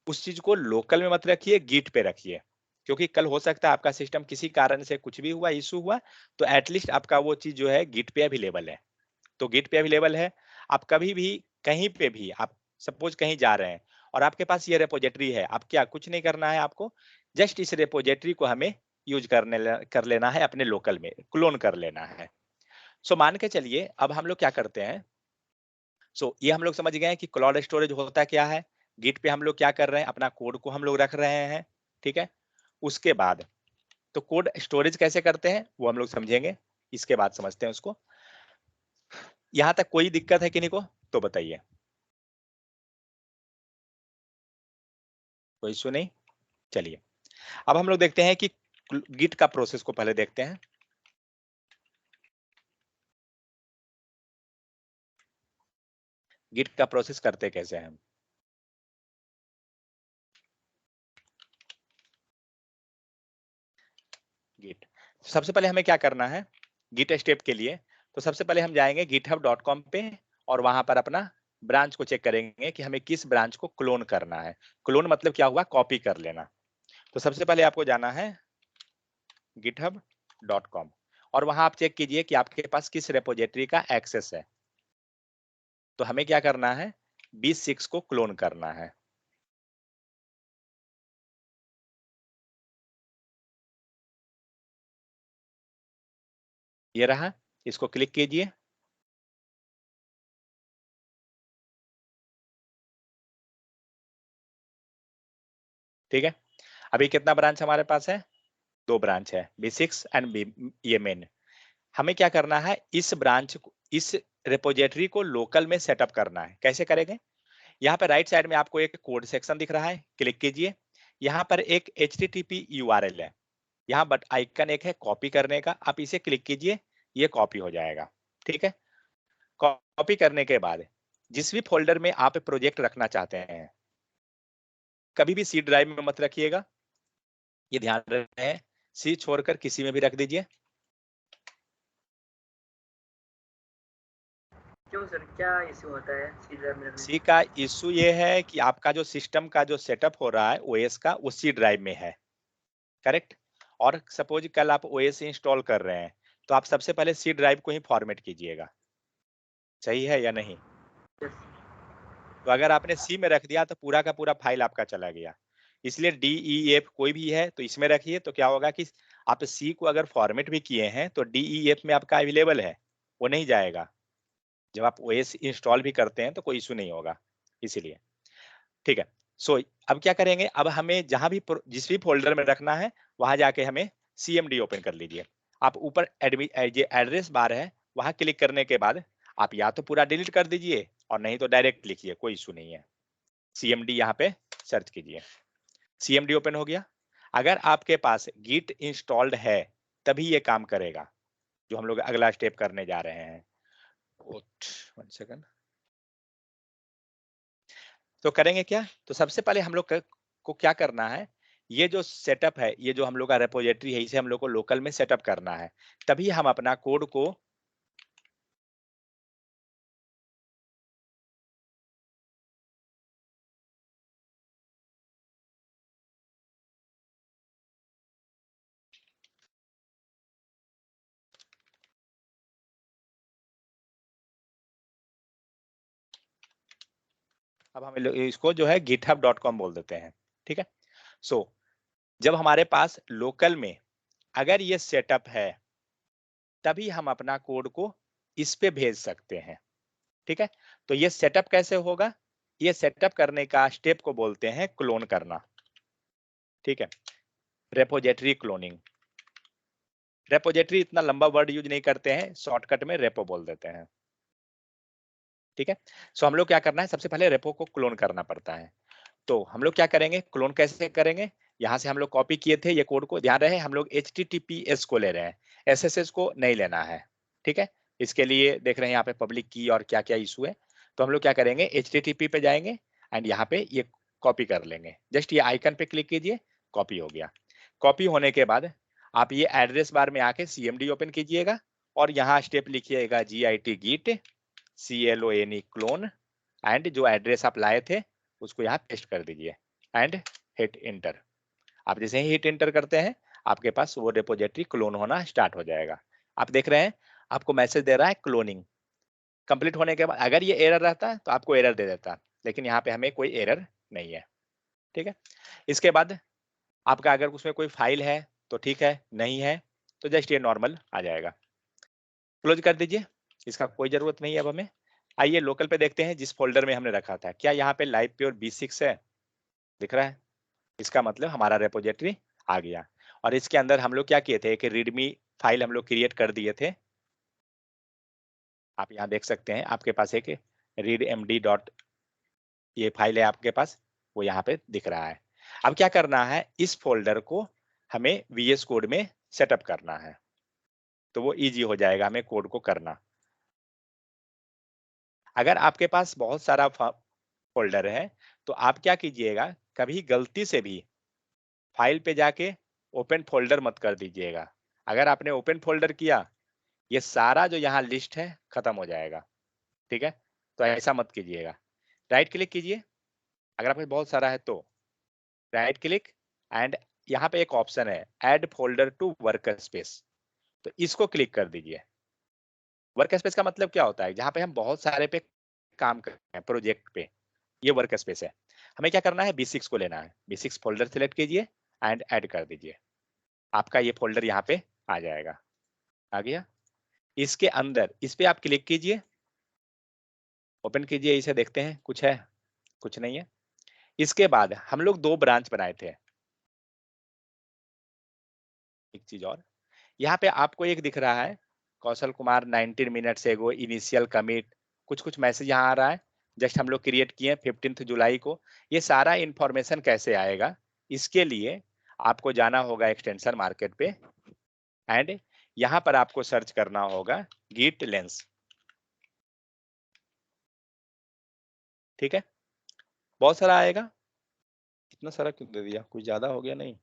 उस चीज को लोकल में मत रखिए, गिट पे रखिए। क्योंकि कल हो सकता है आपका सिस्टम किसी कारण से कुछ भी हुआ, इशू हुआ, तो एटलीस्ट आपका वो चीज जो है गिट पे अवेलेबल है। तो गिट पे अवेलेबल है, आप कभी भी कहीं पे भी, आप सपोज कहीं जा रहे हैं और आपके पास ये रेपोजिटरी है, आप क्या कुछ नहीं करना है आपको, जस्ट इस रेपोजिटरी को हमें यूज कर लेना है, अपने लोकल में क्लोन कर लेना है। मान के चलिए अब हम लोग क्या करते हैं, ये हम लोग समझ गए हैं कि क्लाउड स्टोरेज होता क्या है। गिट पे हम लोग क्या कर रहे हैं, अपना कोड को हम लोग रख रहे हैं, ठीक है। उसके बाद तो कोड स्टोरेज कैसे करते हैं वो हम लोग समझेंगे, इसके बाद समझते हैं उसको। यहां तक कोई दिक्कत है किन्हीं को तो बताइए, कोई इशू नहीं। चलिए अब हम लोग देखते हैं कि गिट का प्रोसेस को पहले देखते हैं। गिट का प्रोसेस करते कैसे हैं हम। गिट सबसे पहले हमें क्या करना है, गिट स्टेप के लिए तो सबसे पहले हम जाएंगे github.com पे, और वहां पर अपना ब्रांच को चेक करेंगे कि हमें किस ब्रांच को क्लोन करना है। क्लोन मतलब क्या हुआ, कॉपी कर लेना। तो सबसे पहले आपको जाना है github.com, और वहां आप चेक कीजिए कि आपके पास किस रेपोजिटरी का एक्सेस है। तो हमें क्या करना है, 26 को क्लोन करना है। ये रहा, इसको क्लिक कीजिए। ठीक है, अभी कितना ब्रांच हमारे पास है, 2 ब्रांच है, B6 एंड ये मेन। हमें क्या करना है, इस ब्रांच को, इस रिपोजिटरी को लोकल में सेटअप करना है। कैसे करेंगे, यहाँ पे राइट साइड में आपको एक कोड सेक्शन दिख रहा है, क्लिक कीजिए। यहाँ पर एक HTTP URL है, यहाँ बट आइकन एक है कॉपी करने का, आप इसे क्लिक कीजिए, ये कॉपी हो जाएगा। ठीक है, कॉपी करने के बाद जिस भी फोल्डर में आप प्रोजेक्ट रखना चाहते हैं, कभी भी सी ड्राइव में मत रखिएगा, ये ध्यान रहे, सी छोड़कर किसी में भी रख दीजिए। क्यों सर, क्या इशू होता है सी ड्राइव में? सी का इशू ये है कि आपका जो सिस्टम का जो सेटअप हो रहा है ओएस का, वो सी ड्राइव में है, करेक्ट। और सपोज कल आप ओएस इंस्टॉल कर रहे हैं, तो आप सबसे पहले सी ड्राइव को ही फॉर्मेट कीजिएगा, सही है या नहीं। तो अगर आपने सी में रख दिया तो पूरा का पूरा फाइल आपका चला गया। इसलिए DEF कोई भी है तो इसमें रखिए, तो क्या होगा कि आप सी को अगर फॉर्मेट भी किए हैं तो DEF में आपका अवेलेबल है, वो नहीं जाएगा। जब आप ओएस इंस्टॉल भी करते हैं तो कोई इशू नहीं होगा, इसीलिए। ठीक है, सो अब क्या करेंगे, अब हमें जहां भी जिस भी फोल्डर में रखना है वहां जाके हमें CMD ओपन कर लीजिए। आप ऊपर ये एड्रेस बार है, वहां क्लिक करने के बाद आप या तो पूरा डिलीट कर दीजिए और नहीं तो डायरेक्ट लिखिए, कोई इशू नहीं है। CMD यहाँ पे सर्च कीजिए, CMD ओपन हो गया। अगर आपके पास गिट इंस्टॉल्ड है तभी ये काम करेगा, जो हम लोग अगला स्टेप करने जा रहे हैं। 1 सेकंड। तो करेंगे क्या, तो सबसे पहले हम लोग को क्या करना है, ये जो सेटअप है, ये जो हम लोग का रेपोजिटरी है, इसे हम लोग को लोकल में सेटअप करना है, तभी हम अपना कोड को अब हम इसको जो है github.com बोल देते हैं, ठीक है। सो जब हमारे पास लोकल में अगर ये सेटअप है तभी हम अपना कोड को इस पे भेज सकते हैं, ठीक है। तो ये सेटअप कैसे होगा, ये सेटअप करने का स्टेप को बोलते हैं क्लोन करना, ठीक है। रेपोजिटरी क्लोनिंग, रेपोजिटरी इतना लंबा वर्ड यूज नहीं करते हैं, शॉर्टकट में रेपो बोल देते हैं, ठीक है। सो हम लोग क्या करना है, सबसे पहले रेपो को क्लोन करना पड़ता है। तो हम लोग क्या करेंगे, क्लोन कैसे करेंगे, यहाँ से हम लोग कॉपी किए थे ये कोड को, ध्यान रहे हम लोग HTTPS को ले रहे हैं, SSS को नहीं लेना है, ठीक है। इसके लिए देख रहे हैं यहाँ पे पब्लिक की और क्या क्या इशू है। तो हम लोग क्या करेंगे, HTTP पे जाएंगे एंड यहाँ पे ये कॉपी कर लेंगे, जस्ट ये आइकन पे क्लिक कीजिए, कॉपी हो गया। कॉपी होने के बाद आप ये एड्रेस बार में आके CMD ओपन कीजिएगा और यहाँ स्टेप लिखिएगा git git CLONE clone and जो एड्रेस आप लाए थे उसको यहाँ पेस्ट कर दीजिए एंड हिट इंटर। आप जैसे ही हिट इंटर करते हैं आपके पास वो रेपोजिटरी क्लोन होना स्टार्ट हो जाएगा। आप देख रहे हैं आपको मैसेज दे रहा है क्लोनिंग कंप्लीट होने के बाद, अगर ये एरर रहता तो आपको एरर दे देता, लेकिन यहाँ पे हमें कोई एरर नहीं है, ठीक है। इसके बाद आपका अगर उसमें कोई फाइल है तो ठीक है, नहीं है तो जस्ट ये नॉर्मल आ जाएगा, क्लोज कर दीजिए, इसका कोई जरूरत नहीं है अब हमें। आइए लोकल पे देखते हैं जिस फोल्डर में हमने रखा था, क्या यहाँ पे लाइव प्योर B6 है, दिख रहा है, इसका मतलब हमारा रेपोजिटरी आ गया। और इसके अंदर हम लोग क्या किए थे, एक रीडमी फाइल हम लोग क्रिएट कर दिए थे, आप यहाँ देख सकते हैं आपके पास एक readmd डॉट ये फाइल है आपके पास, वो यहाँ पे दिख रहा है। अब क्या करना है, इस फोल्डर को हमें VS कोड में सेटअप करना है, तो वो इजी हो जाएगा हमें कोड को करना। अगर आपके पास बहुत सारा फोल्डर है तो आप क्या कीजिएगा, कभी गलती से भी फाइल पे जाके ओपन फोल्डर मत कर दीजिएगा। अगर आपने ओपन फोल्डर किया, ये सारा जो यहाँ लिस्ट है खत्म हो जाएगा, ठीक है। तो ऐसा मत कीजिएगा, राइट क्लिक कीजिए, अगर आपके बहुत सारा है तो राइट क्लिक एंड यहाँ पे एक ऑप्शन है add folder to workspace, तो इसको क्लिक कर दीजिए। वर्क स्पेस का मतलब क्या होता है, जहाँ पे हम बहुत सारे पे काम कर रहे हैं प्रोजेक्ट पे, ये वर्क स्पेस है। हमें क्या करना है, B6 को लेना है, B6 फोल्डर सेलेक्ट कीजिए एंड ऐड कर दीजिए, आपका ये फोल्डर यहाँ पे आ जाएगा, आ गया। इसके अंदर इस पे आप क्लिक कीजिए, ओपन कीजिए, इसे देखते हैं कुछ है, कुछ नहीं है। इसके बाद हम लोग 2 ब्रांच बनाए थे, एक चीज और, यहाँ पे आपको एक दिख रहा है Kaushal Kumar 19 minutes ago initial commit, कुछ कुछ मैसेज यहाँ आ रहा है, जस्ट हम लोग क्रिएट किए 15 जुलाई को। ये सारा इंफॉर्मेशन कैसे आएगा, इसके लिए आपको जाना होगा एक्सटेंशन मार्केट पे एंड यहाँ पर आपको सर्च करना होगा गिट लेंस, ठीक है। बहुत सारा आएगा, इतना सारा क्यों दे दिया, कुछ ज्यादा हो गया नहीं।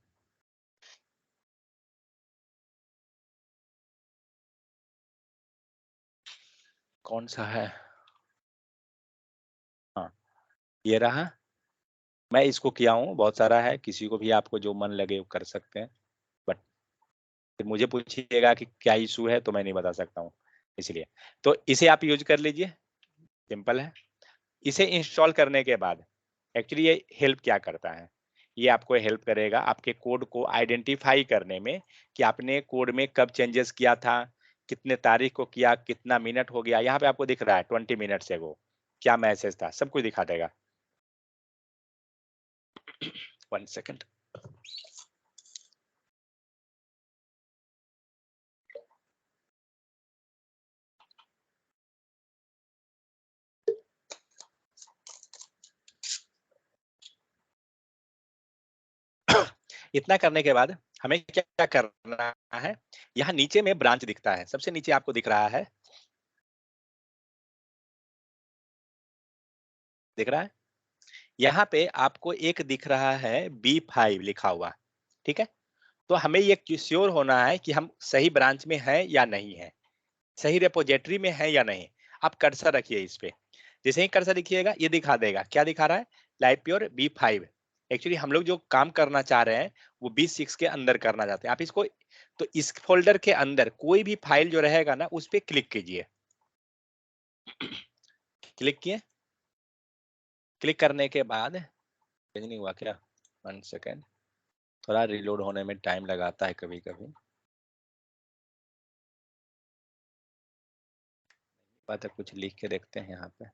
कौन सा है, हाँ ये रहा, मैं इसको किया हूँ, बहुत सारा है, किसी को भी आपको जो मन लगे वो कर सकते हैं, बट फिर मुझे पूछिएगा कि क्या इशू है तो मैं नहीं बता सकता हूँ, इसलिए। तो इसे आप यूज कर लीजिए, सिंपल है। इसे इंस्टॉल करने के बाद एक्चुअली ये हेल्प क्या करता है, ये आपको हेल्प करेगा आपके कोड को आइडेंटिफाई करने में कि आपने कोड में कब चेंजेस किया था, कितने तारीख को किया, कितना मिनट हो गया, यहाँ पे आपको दिख रहा है 20 मिनट से वो क्या मैसेज था, सब कुछ दिखा देगा। 1 सेकंड। इतना करने के बाद हमें क्या करना है, यहाँ नीचे में ब्रांच दिखता है, सबसे नीचे आपको दिख रहा है, दिख रहा है, यहाँ पे आपको एक दिख रहा है B5 लिखा हुआ, ठीक है। तो हमें ये श्योर होना है कि हम सही ब्रांच में हैं या नहीं है, सही रेपोजिटरी में है या नहीं। आप कर्सर रखिए इस पे, जैसे ही कर्सर दिखिएगा ये दिखा देगा, क्या दिखा रहा है, लाइप्योर B5। एक्चुअली हम लोग जो काम करना चाह रहे हैं वो B6 के अंदर करना चाहते हैं। आप इसको, तो इस फोल्डर के अंदर कोई भी फाइल जो रहेगा ना उस पर क्लिक कीजिए। क्लिक किए, क्लिक करने के बाद नहीं हुआ क्या, 1 सेकेंड, थोड़ा रिलोड होने में टाइम लगाता है कभी कभी, बात है, कुछ लिख के देखते हैं यहाँ पे।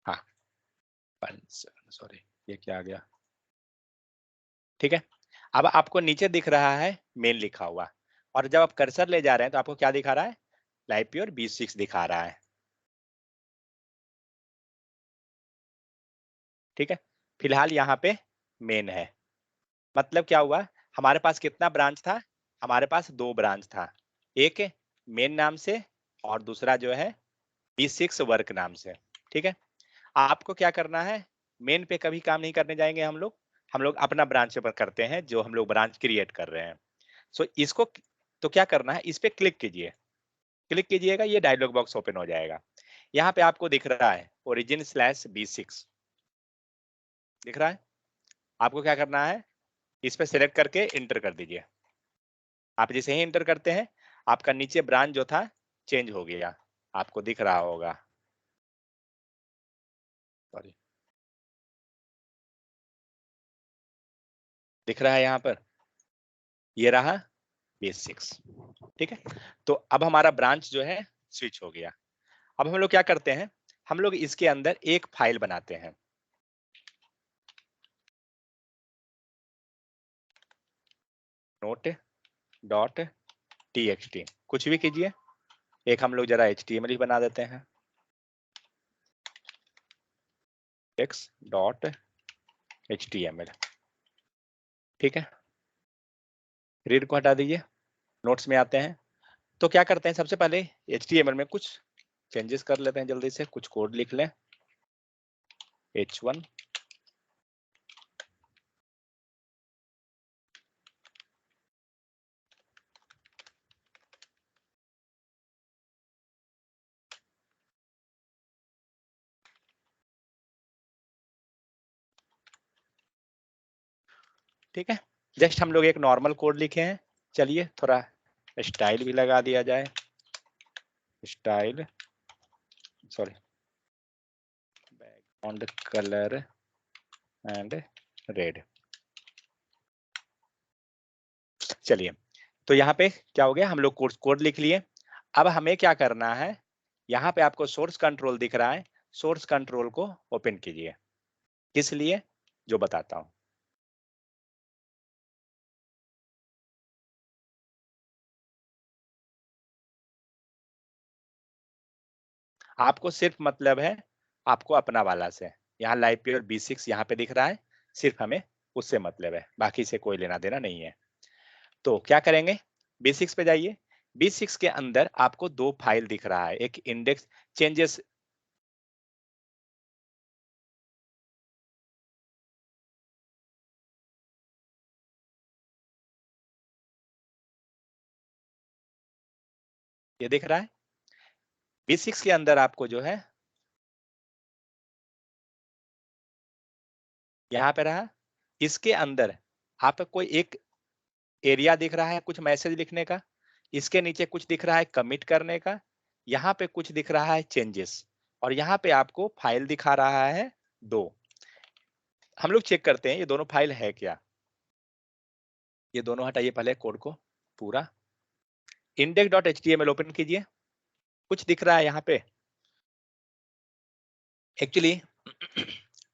हाँ, सॉरी, ये क्या आ गया, ठीक है। अब आपको नीचे दिख रहा है मेन लिखा हुआ, और जब आप कर्सर ले जा रहे हैं तो आपको क्या दिखा रहा है, लाइप्योर B6 दिखा रहा है, ठीक है। फिलहाल यहाँ पे मेन है, मतलब क्या हुआ, हमारे पास कितना ब्रांच था, हमारे पास 2 ब्रांच था, एक मेन नाम से और दूसरा जो है B6 वर्क नाम से, ठीक है। आपको क्या करना है, मेन पे कभी काम नहीं करने जाएंगे हम लोग अपना ब्रांच पर करते हैं, जो हम लोग ब्रांच क्रिएट कर रहे हैं। सो इसको, तो क्या करना है, इस पे क्लिक कीजिए, क्लिक कीजिएगा, ये डायलॉग बॉक्स ओपन हो जाएगा। यहाँ पे आपको दिख रहा है origin/B6 दिख रहा है। आपको क्या करना है, इस पे सिलेक्ट करके इंटर कर दीजिए। आप जैसे ही इंटर करते हैं आपका नीचे ब्रांच जो था चेंज हो गया, आपको दिख रहा होगा, सॉरी, दिख रहा है यहाँ पर, ये रहा B6, ठीक है। तो अब हमारा ब्रांच जो है स्विच हो गया। अब हम लोग क्या करते हैं, हम लोग इसके अंदर एक फाइल बनाते हैं, note.txt, कुछ भी कीजिए, एक हम लोग जरा HTML ही बना देते हैं, x.html, ठीक है। रीड को हटा दीजिए, नोट्स में आते हैं। तो क्या करते हैं, सबसे पहले HTML में कुछ चेंजेस कर लेते हैं, जल्दी से कुछ कोड लिख लें, h1 ठीक है। जस्ट हम लोग एक नॉर्मल कोड लिखे हैं, चलिए थोड़ा स्टाइल भी लगा दिया जाए, style, sorry, background colour and red, चलिए। तो यहाँ पे क्या हो गया, हम लोग कोड लिख लिए। अब हमें क्या करना है, यहाँ पे आपको सोर्स कंट्रोल दिख रहा है, सोर्स कंट्रोल को ओपन कीजिए, किस लिए, जो बताता हूं। आपको सिर्फ मतलब है आपको अपना वाला से, यहाँ लाइप्योर B6 यहाँ पे दिख रहा है, सिर्फ हमें उससे मतलब है, बाकी से कोई लेना देना नहीं है। तो क्या करेंगे, B6 पे जाइए, B6 के अंदर आपको 2 फाइल दिख रहा है, एक इंडेक्स चेंजेस, ये दिख रहा है, B6 के अंदर आपको जो है यहाँ पे रहा, इसके अंदर आप कोई एक एरिया दिख रहा है कुछ मैसेज लिखने का, इसके नीचे कुछ दिख रहा है कमिट करने का, यहाँ पे कुछ दिख रहा है चेंजेस, और यहाँ पे आपको फाइल दिखा रहा है 2। हम लोग चेक करते हैं ये दोनों फाइल है क्या। ये दोनों हटाइए पहले कोड को पूरा। index.html ओपन कीजिए। कुछ दिख रहा है यहाँ पे। एक्चुअली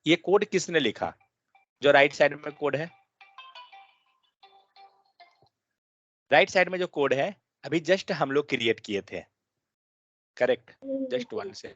ये कोड किसने लिखा, जो राइट साइड में कोड है। राइट साइड में जो कोड है अभी जस्ट हम लोग क्रिएट किए थे, करेक्ट, जस्ट 1 से।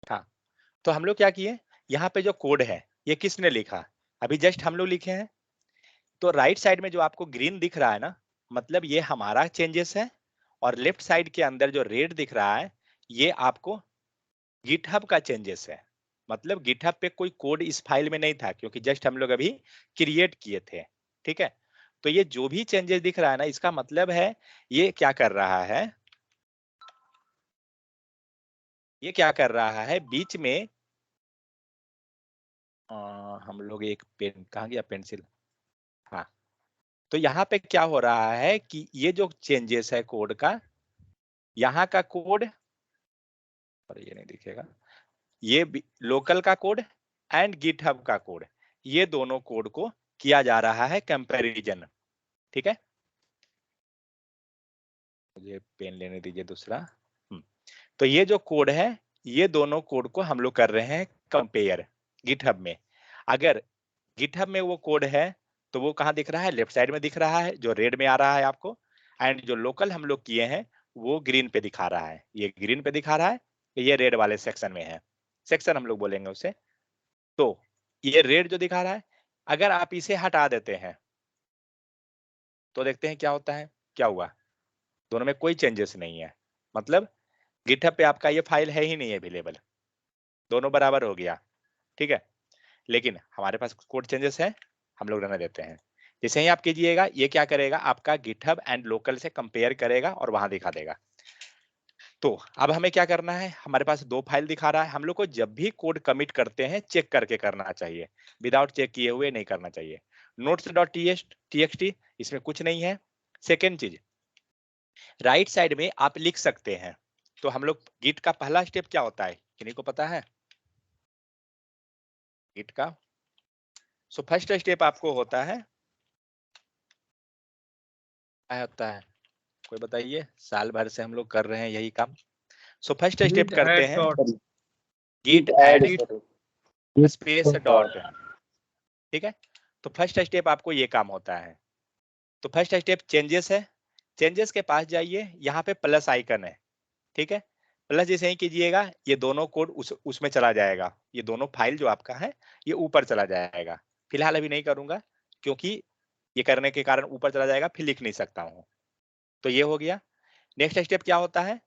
हाँ, तो हम लोग क्या किए, यहाँ पे जो कोड है ये किसने लिखा, अभी जस्ट हम लोग लिखे हैं। तो राइट साइड में जो आपको ग्रीन दिख रहा है ना, मतलब ये हमारा चेंजेस है। और लेफ्ट साइड के अंदर जो रेड दिख रहा है ये आपको गिटहब का चेंजेस है। मतलब गिटहब पे कोई कोड इस फाइल में नहीं था क्योंकि जस्ट हम लोग अभी क्रिएट किए थे। ठीक है, तो ये जो भी चेंजेस दिख रहा है ना, इसका मतलब है ये क्या कर रहा है, ये क्या कर रहा है बीच में हम लोग एक पेन, कहाँ गया पेंसिल, हाँ। तो यहाँ पे क्या हो रहा है कि ये जो चेंजेस है कोड का, यहाँ का कोड, और ये नहीं दिखेगा, ये लोकल का कोड एंड गिटहब का कोड, ये दोनों कोड को किया जा रहा है कंपैरिजन। ठीक है, मुझे पेन लेने दीजिए दूसरा। तो ये जो कोड है ये दोनों कोड को हम लोग कर रहे हैं कंपेयर गिटहब में। अगर गिटहब में वो कोड है तो वो कहाँ दिख रहा है, लेफ्ट साइड में दिख रहा है जो रेड में आ रहा है आपको। एंड जो लोकल हम लोग किए हैं वो ग्रीन पे दिखा रहा है, ये ग्रीन पे दिखा रहा है, ये रेड वाले सेक्शन में है, सेक्शन हम लोग बोलेंगे उसे। तो ये रेड जो दिखा रहा है, अगर आप इसे हटा देते हैं तो देखते हैं क्या होता है, क्या हुआ, दोनों में कोई चेंजेस नहीं है। मतलब गिटहब पे आपका ये फाइल है ही नहीं अवेलेबल, दोनों बराबर हो गया। ठीक है, लेकिन हमारे पास कोड चेंजेस है, हम लोग रहने देते हैं। जैसे ही आप कीजिएगा ये क्या करेगा, आपका गिटहब एंड लोकल से कंपेयर करेगा और वहां दिखा देगा। तो अब हमें क्या करना है, हमारे पास 2 फाइल दिखा रहा है, हम लोग को जब भी कोड कमिट करते हैं चेक करके करना चाहिए, विदाउट चेक किए हुए नहीं करना चाहिए। notes.txt इसमें कुछ नहीं है। सेकेंड चीज, राइट साइड में आप लिख सकते हैं। तो हम लोग गिट का पहला स्टेप क्या होता है, किन्हीं को पता है गिट का? सो फर्स्ट स्टेप आपको होता है, क्या होता है कोई बताइए, साल भर से हम लोग कर रहे हैं यही काम। सो फर्स्ट स्टेप करते हैं git add स्पेस डॉट। ठीक है, तो फर्स्ट स्टेप आपको ये काम होता है। तो फर्स्ट स्टेप चेंजेस है, चेंजेस के पास जाइए, यहाँ पे प्लस आइकन है। ठीक है, प्लस जैसे ही कीजिएगा ये दोनों कोड उसमें चला जाएगा, ये दोनों फाइल जो आपका है ये ऊपर चला जाएगा। फिलहाल अभी नहीं करूंगा क्योंकि ये करने के कारण ऊपर चला जाएगा, फिर लिख नहीं सकता हूँ। तो ये हो गया। नेक्स्ट स्टेप क्या होता है,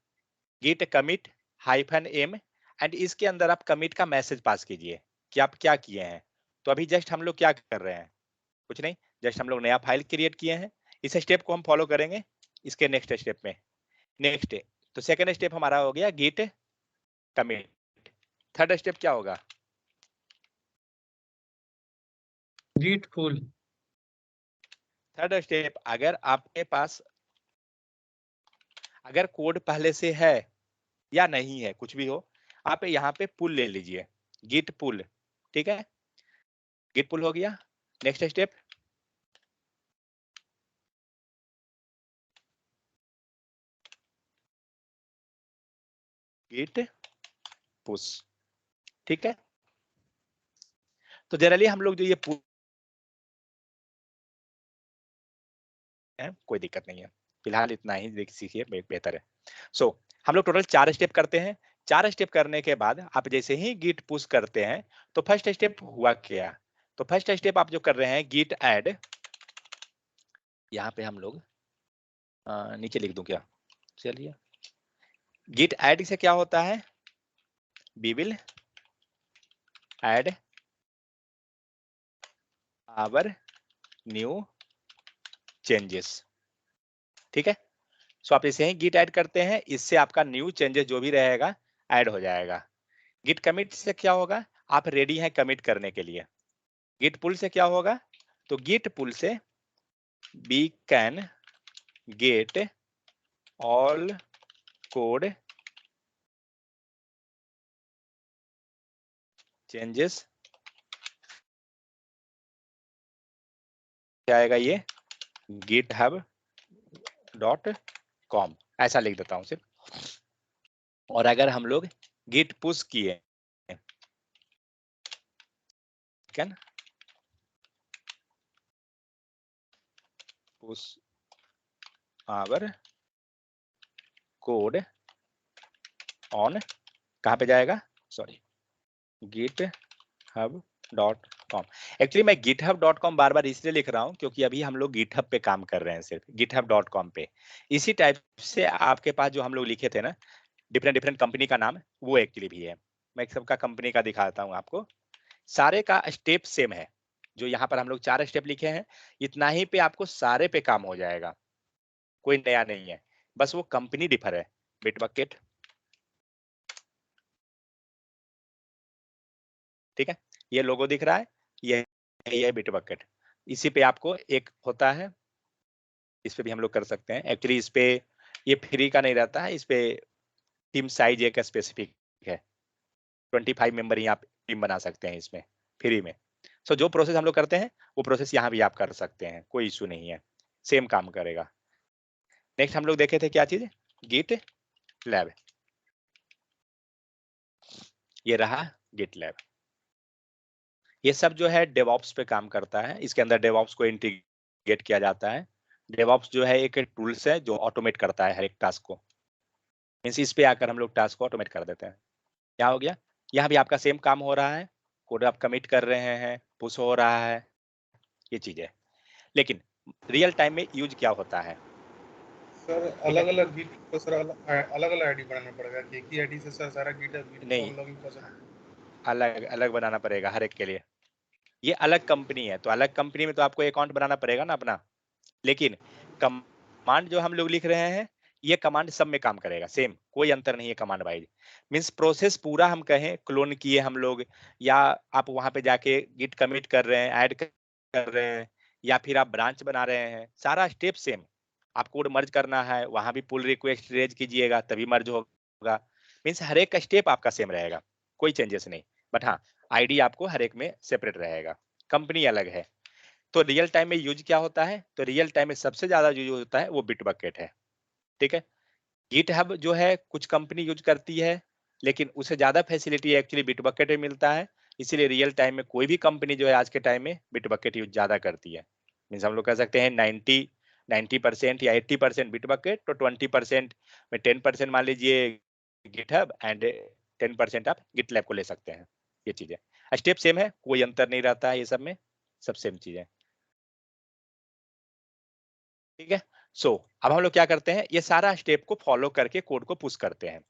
git commit -m एंड इसके अंदर आप कमिट का मैसेज पास कीजिए कि आप क्या किए हैं। तो अभी जस्ट हम लोग क्या कर रहे हैं, कुछ नहीं, जस्ट हम लोग नया फाइल क्रिएट किए हैं। इस स्टेप को हम फॉलो करेंगे इसके नेक्स्ट स्टेप में। नेक्स्ट, तो सेकंड स्टेप हमारा हो गया git commit। थर्ड स्टेप क्या होगा, git pull। थर्ड स्टेप, अगर आपके पास अगर कोड पहले से है या नहीं है कुछ भी हो, आप यहाँ पे पुल ले लीजिए, गिट पुल। ठीक है, गिट पुल हो गया। Next step, Git push. ठीक है, तो जनरली हम लोग जो ये है कोई दिक्कत नहीं है, फिलहाल इतना ही सीखिए बेहतर है। सो हम लोग टोटल 4 स्टेप करते हैं। 4 स्टेप करने के बाद आप जैसे ही गिट पुश करते हैं तो फर्स्ट स्टेप हुआ क्या, तो फर्स्ट स्टेप आप जो कर रहे हैं गिट ऐड, यहाँ पे हम लोग नीचे लिख दूं क्या, चलिए, गिट ऐड से क्या होता है, we will add our new changes. ठीक है। सो आप इसे ही गिट ऐड करते हैं, इससे आपका न्यू चेंजेस जो भी रहेगा ऐड हो जाएगा। गिट कमिट से क्या होगा, आप रेडी हैं कमिट करने के लिए। गिट पुल से क्या होगा, तो गिट पुल से we can get all code changes, क्या आएगा ये github.com, ऐसा लिख देता हूं सिर्फ। और अगर हम लोग गिट पुश किए, can push our code on, कहाँ पे जाएगा, सॉरी github.com। एक्चुअली मैं github.com बार बार इसलिए लिख रहा हूँ क्योंकि अभी हम लोग GitHub पे काम कर रहे हैं, सिर्फ github.com पे। इसी टाइप से आपके पास जो हम लोग लिखे थे ना डिफरेंट डिफरेंट कंपनी का नाम, वो एक्चुअली भी है। मैं एक सबका कंपनी का दिखाता हूँ आपको, सारे का स्टेप सेम है। जो यहाँ पर हम लोग 4 स्टेप लिखे हैं, इतना ही पे आपको सारे पे काम हो जाएगा, कोई नया नहीं है, बस वो कंपनी डिफर है। बिटबकेट, ठीक है, ये लोगो दिख रहा है, ये है बिटबकेट। इसी पे आपको एक होता है, इस पे भी हम लोग कर सकते हैं। एक्चुअली इस पे ये फ्री का नहीं रहता है, इस पे टीम साइज एक स्पेसिफिक है, 25 मेंबर ही आप टीम बना सकते हैं इसमें फ्री में। सो जो प्रोसेस हम लोग करते हैं वो प्रोसेस यहाँ भी आप कर सकते हैं, कोई इशू नहीं है, सेम काम करेगा। नेक्स्ट हम लोग देखे थे क्या चीज, गिट लैब, ये रहा गिट लैब। ये सब जो है डेवऑप्स पे काम करता है, इसके अंदर डेवऑप्स को इंटीग्रेट किया जाता है। डेवऑप्स जो है एक टूल्स है जो ऑटोमेट करता है हर एक टास्क को, मींस इस पे आकर हम लोग टास्क को ऑटोमेट कर देते हैं। क्या हो गया, यहाँ भी आपका सेम काम हो रहा है, कोड आप कमिट कर रहे हैं, पुश हो रहा है, ये चीज है। लेकिन रियल टाइम में यूज क्या होता है सर, अलग अलग गिट को सर अलग अलग आईडी बनाना पड़ेगा कि एक ही आईडी से सर सारा गिट नहीं, लॉगिन कर सकते हैं? अलग अलग बनाना पड़ेगा हर एक के लिए। ये अलग कंपनी है तो अलग कंपनी में तो आपको अकाउंट बनाना पड़ेगा ना अपना, लेकिन कमांड जो हम लोग लिख रहे हैं ये कमांड सब में काम करेगा, सेम, कोई अंतर नहीं है कमांड वाइज। मींस प्रोसेस पूरा हम कहें क्लोन किए हम लोग, या आप वहां पे जाके गिट कमिट कर रहे हैं, ऐड कर रहे हैं, या फिर आप ब्रांच बना रहे हैं, सारा स्टेप सेम। आप कोड मर्ज करना है, वहां भी पुल रिक्वेस्ट रेज कीजिएगा तभी मर्ज होगा। मीन्स हर एक का स्टेप आपका सेम रहेगा, कोई चेंजेस नहीं, बट हाँ आईडी आपको हर एक में सेपरेट रहेगा, कंपनी अलग है। तो रियल टाइम में यूज क्या होता है, तो रियल टाइम में सबसे ज्यादा यूज होता है वो बिटबकेट है, ठीक है। गिटहब जो है कुछ कंपनी यूज करती है, लेकिन उससे ज्यादा फैसिलिटी एक्चुअली बिटबकेट में मिलता है, इसीलिए रियल टाइम में कोई भी कंपनी जो है आज के टाइम में बिटबकेट यूज ज्यादा करती है। मीन्स हम लोग कह सकते हैं 90% या 80% बिटबकेट, तो 20% में 10% मान लीजिए गिटहब एंड 10% आप गिटलैब को ले सकते हैं। ये चीज है, स्टेप सेम है, कोई अंतर नहीं रहता है, ये सब में सब सेम चीज है, ठीक है। सो अब हम लोग क्या करते हैं, ये सारा स्टेप को फॉलो करके कोड को पुश करते हैं।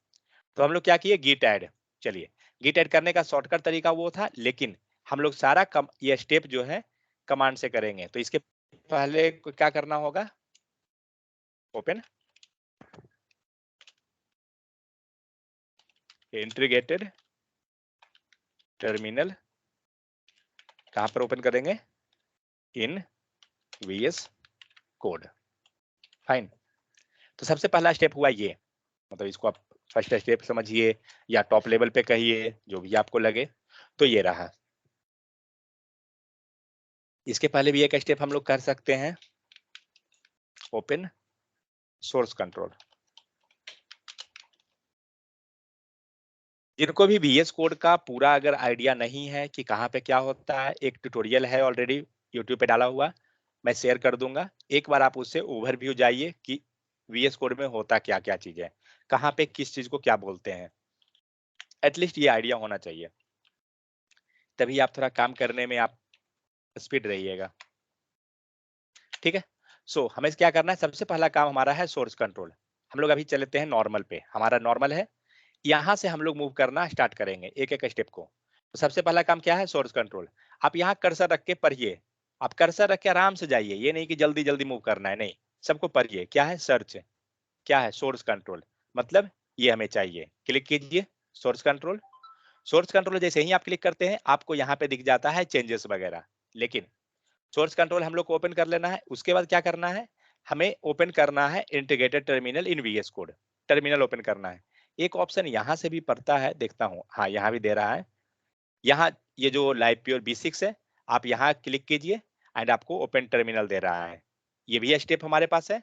तो हम लोग क्या किए, गिट ऐड। चलिए, गिट ऐड करने का शॉर्टकट तरीका वो था, लेकिन हम लोग सारा ये स्टेप जो है कमांड से करेंगे। तो इसके पहले क्या करना होगा, ओपन इंटीग्रेटेड टर्मिनल, कहां पर ओपन करेंगे, इन VS कोड, फाइन। तो सबसे पहला स्टेप हुआ ये, मतलब इसको आप फर्स्ट स्टेप समझिए या टॉप लेवल पे कहिए, जो भी आपको लगे। तो ये रहा, इसके पहले भी एक स्टेप हम लोग कर सकते हैं, ओपन सोर्स कंट्रोल। जिनको भी VS कोड का पूरा अगर आइडिया नहीं है कि कहाँ पे क्या होता है, एक ट्यूटोरियल है ऑलरेडी यूट्यूब पे डाला हुआ, मैं शेयर कर दूंगा, एक बार आप उससे ओवरव्यू जाइए कि VS कोड में होता क्या क्या चीज है, कहाँ पे किस चीज को क्या बोलते हैं, एटलीस्ट ये आइडिया होना चाहिए, तभी आप थोड़ा काम करने में आप स्पीड रहिएगा, ठीक है। सो हमें क्या करना है, सबसे पहला काम हमारा है सोर्स कंट्रोल। हम लोग अभी चलते हैं नॉर्मल पे, हमारा नॉर्मल है, यहाँ से हम लोग मूव करना स्टार्ट करेंगे एक एक स्टेप को। तो सबसे पहला काम क्या है, सोर्स कंट्रोल। आप यहाँ कर्सर रख के पढ़िए, आप कर्सर रख के आराम से जाइए, ये नहीं कि जल्दी जल्दी मूव करना है, नहीं, सबको पढ़िए, क्या है सर्च, क्या है सोर्स कंट्रोल, मतलब ये हमें चाहिए। क्लिक कीजिए सोर्स कंट्रोल। सोर्स कंट्रोल जैसे ही आप क्लिक करते हैं आपको यहाँ पे दिख जाता है चेंजेस वगैरह, लेकिन सोर्स कंट्रोल हम लोग को ओपन कर लेना है। उसके बाद क्या करना है, हमें ओपन करना है integrated terminal in VS Code, terminal open करना है। एक ऑप्शन यहाँ से भी पड़ता है, देखता हूँ, हाँ यहाँ भी दे रहा है। यहाँ ये जो लाइव प्योर B6 है, आप यहाँ क्लिक कीजिए एंड आपको ओपन टर्मिनल दे रहा है। ये भी स्टेप हमारे पास है।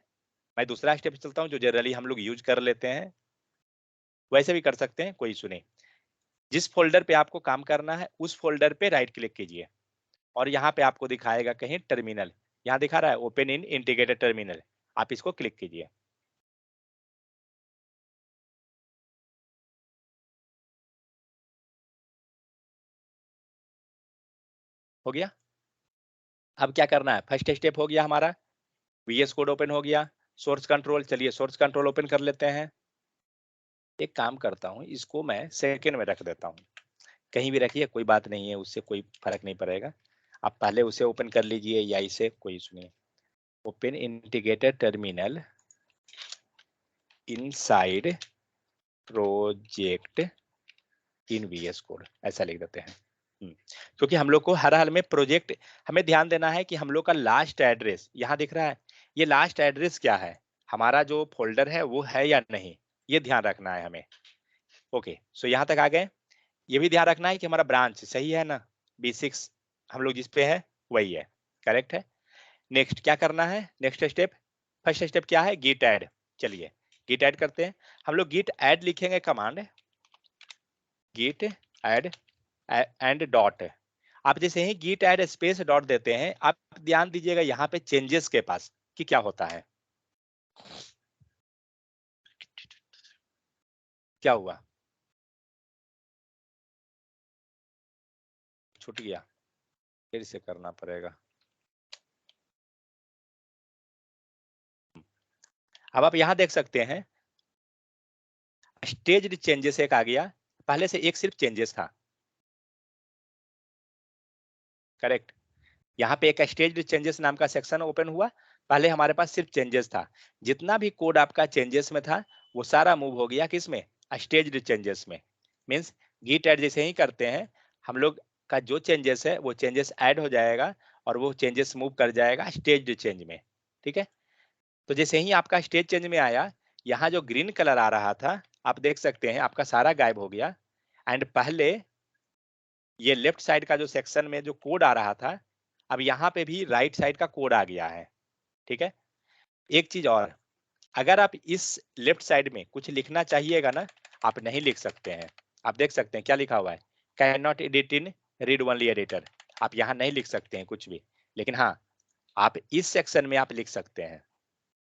मैं दूसरा स्टेप चलता हूँ जो जनरली हम लोग यूज कर लेते हैं, वैसे भी कर सकते हैं, कोई इशू नहीं। जिस फोल्डर पे आपको काम करना है उस फोल्डर पे राइट क्लिक कीजिए और यहाँ पे आपको दिखाएगा कहीं टर्मिनल, यहाँ दिखा रहा है ओपन इन इंटीग्रेटेड टर्मिनल, आप इसको क्लिक कीजिए। हो गया। अब क्या करना है, फर्स्ट स्टेप हो गया हमारा, वीएस कोड ओपन हो गया। सोर्स कंट्रोल, चलिए सोर्स कंट्रोल ओपन कर लेते हैं। एक काम करता हूँ, इसको मैं सेकंड में रख देता हूँ, कहीं भी रखिए कोई बात नहीं है, उससे कोई फर्क नहीं पड़ेगा। आप पहले उसे ओपन कर लीजिए या इसे, कोई सुनिए, open integrated terminal inside project in VS code, ऐसा लिख देते हैं। क्योंकि हम लोग को हर हाल में प्रोजेक्ट, हमें ध्यान देना है कि हम लोग का लास्ट एड्रेस यहाँ दिख रहा है, ये लास्ट एड्रेस क्या है, हमारा जो फोल्डर है वो है या नहीं, ये ध्यान रखना है हमें। ओके, सो यहाँ तक आ गए। ये भी ध्यान रखना है कि हमारा ब्रांच सही है ना, B6 हम लोग जिस पे है वही है, करेक्ट है। नेक्स्ट क्या करना है, नेक्स्ट स्टेप, फर्स्ट स्टेप क्या है, गिट ऐड। चलिए गिट ऐड करते हैं हम लोग। गिट ऐड लिखेंगे command, git add and dot. आप जैसे ही गिट ऐड स्पेस डॉट देते हैं, आप ध्यान दीजिएगा यहाँ पे चेंजेस के पास कि क्या होता है, क्या हुआ, छूट गया, फिर से करना पड़ेगा। अब आप यहाँ देख सकते हैं स्टेज्ड चेंजेस एक आ गया, पहले से एक सिर्फ चेंजेस था, करेक्ट। यहाँ पे एक स्टेज्ड चेंजेस नाम का सेक्शन ओपन हुआ, पहले हमारे पास सिर्फ चेंजेस था, जितना भी कोड आपका चेंजेस में था वो सारा मूव हो गया किसमें, स्टेज्ड चेंजेस में। मींस गिट ऐड जैसे ही करते हैं हम लोग का जो चेंजेस है वो चेंजेस ऐड हो जाएगा और वो चेंजेस मूव कर जाएगा स्टेज्ड चेंज में, ठीक है। तो जैसे ही आपका स्टेज चेंज में आया, यहाँ जो ग्रीन कलर आ रहा था आप देख सकते हैं आपका सारा गायब हो गया, एंड पहले ये लेफ्ट साइड का जो सेक्शन में जो कोड आ रहा था, अब यहाँ पे भी राइट साइड का कोड आ गया है, ठीक है। एक चीज और, अगर आप इस लेफ्ट साइड में कुछ लिखना चाहिएगा ना, आप नहीं लिख सकते हैं। आप देख सकते हैं क्या लिखा हुआ है, can not edit in read only editor. आप यहाँ नहीं लिख सकते हैं कुछ भी, लेकिन हाँ आप इस सेक्शन में आप लिख सकते हैं,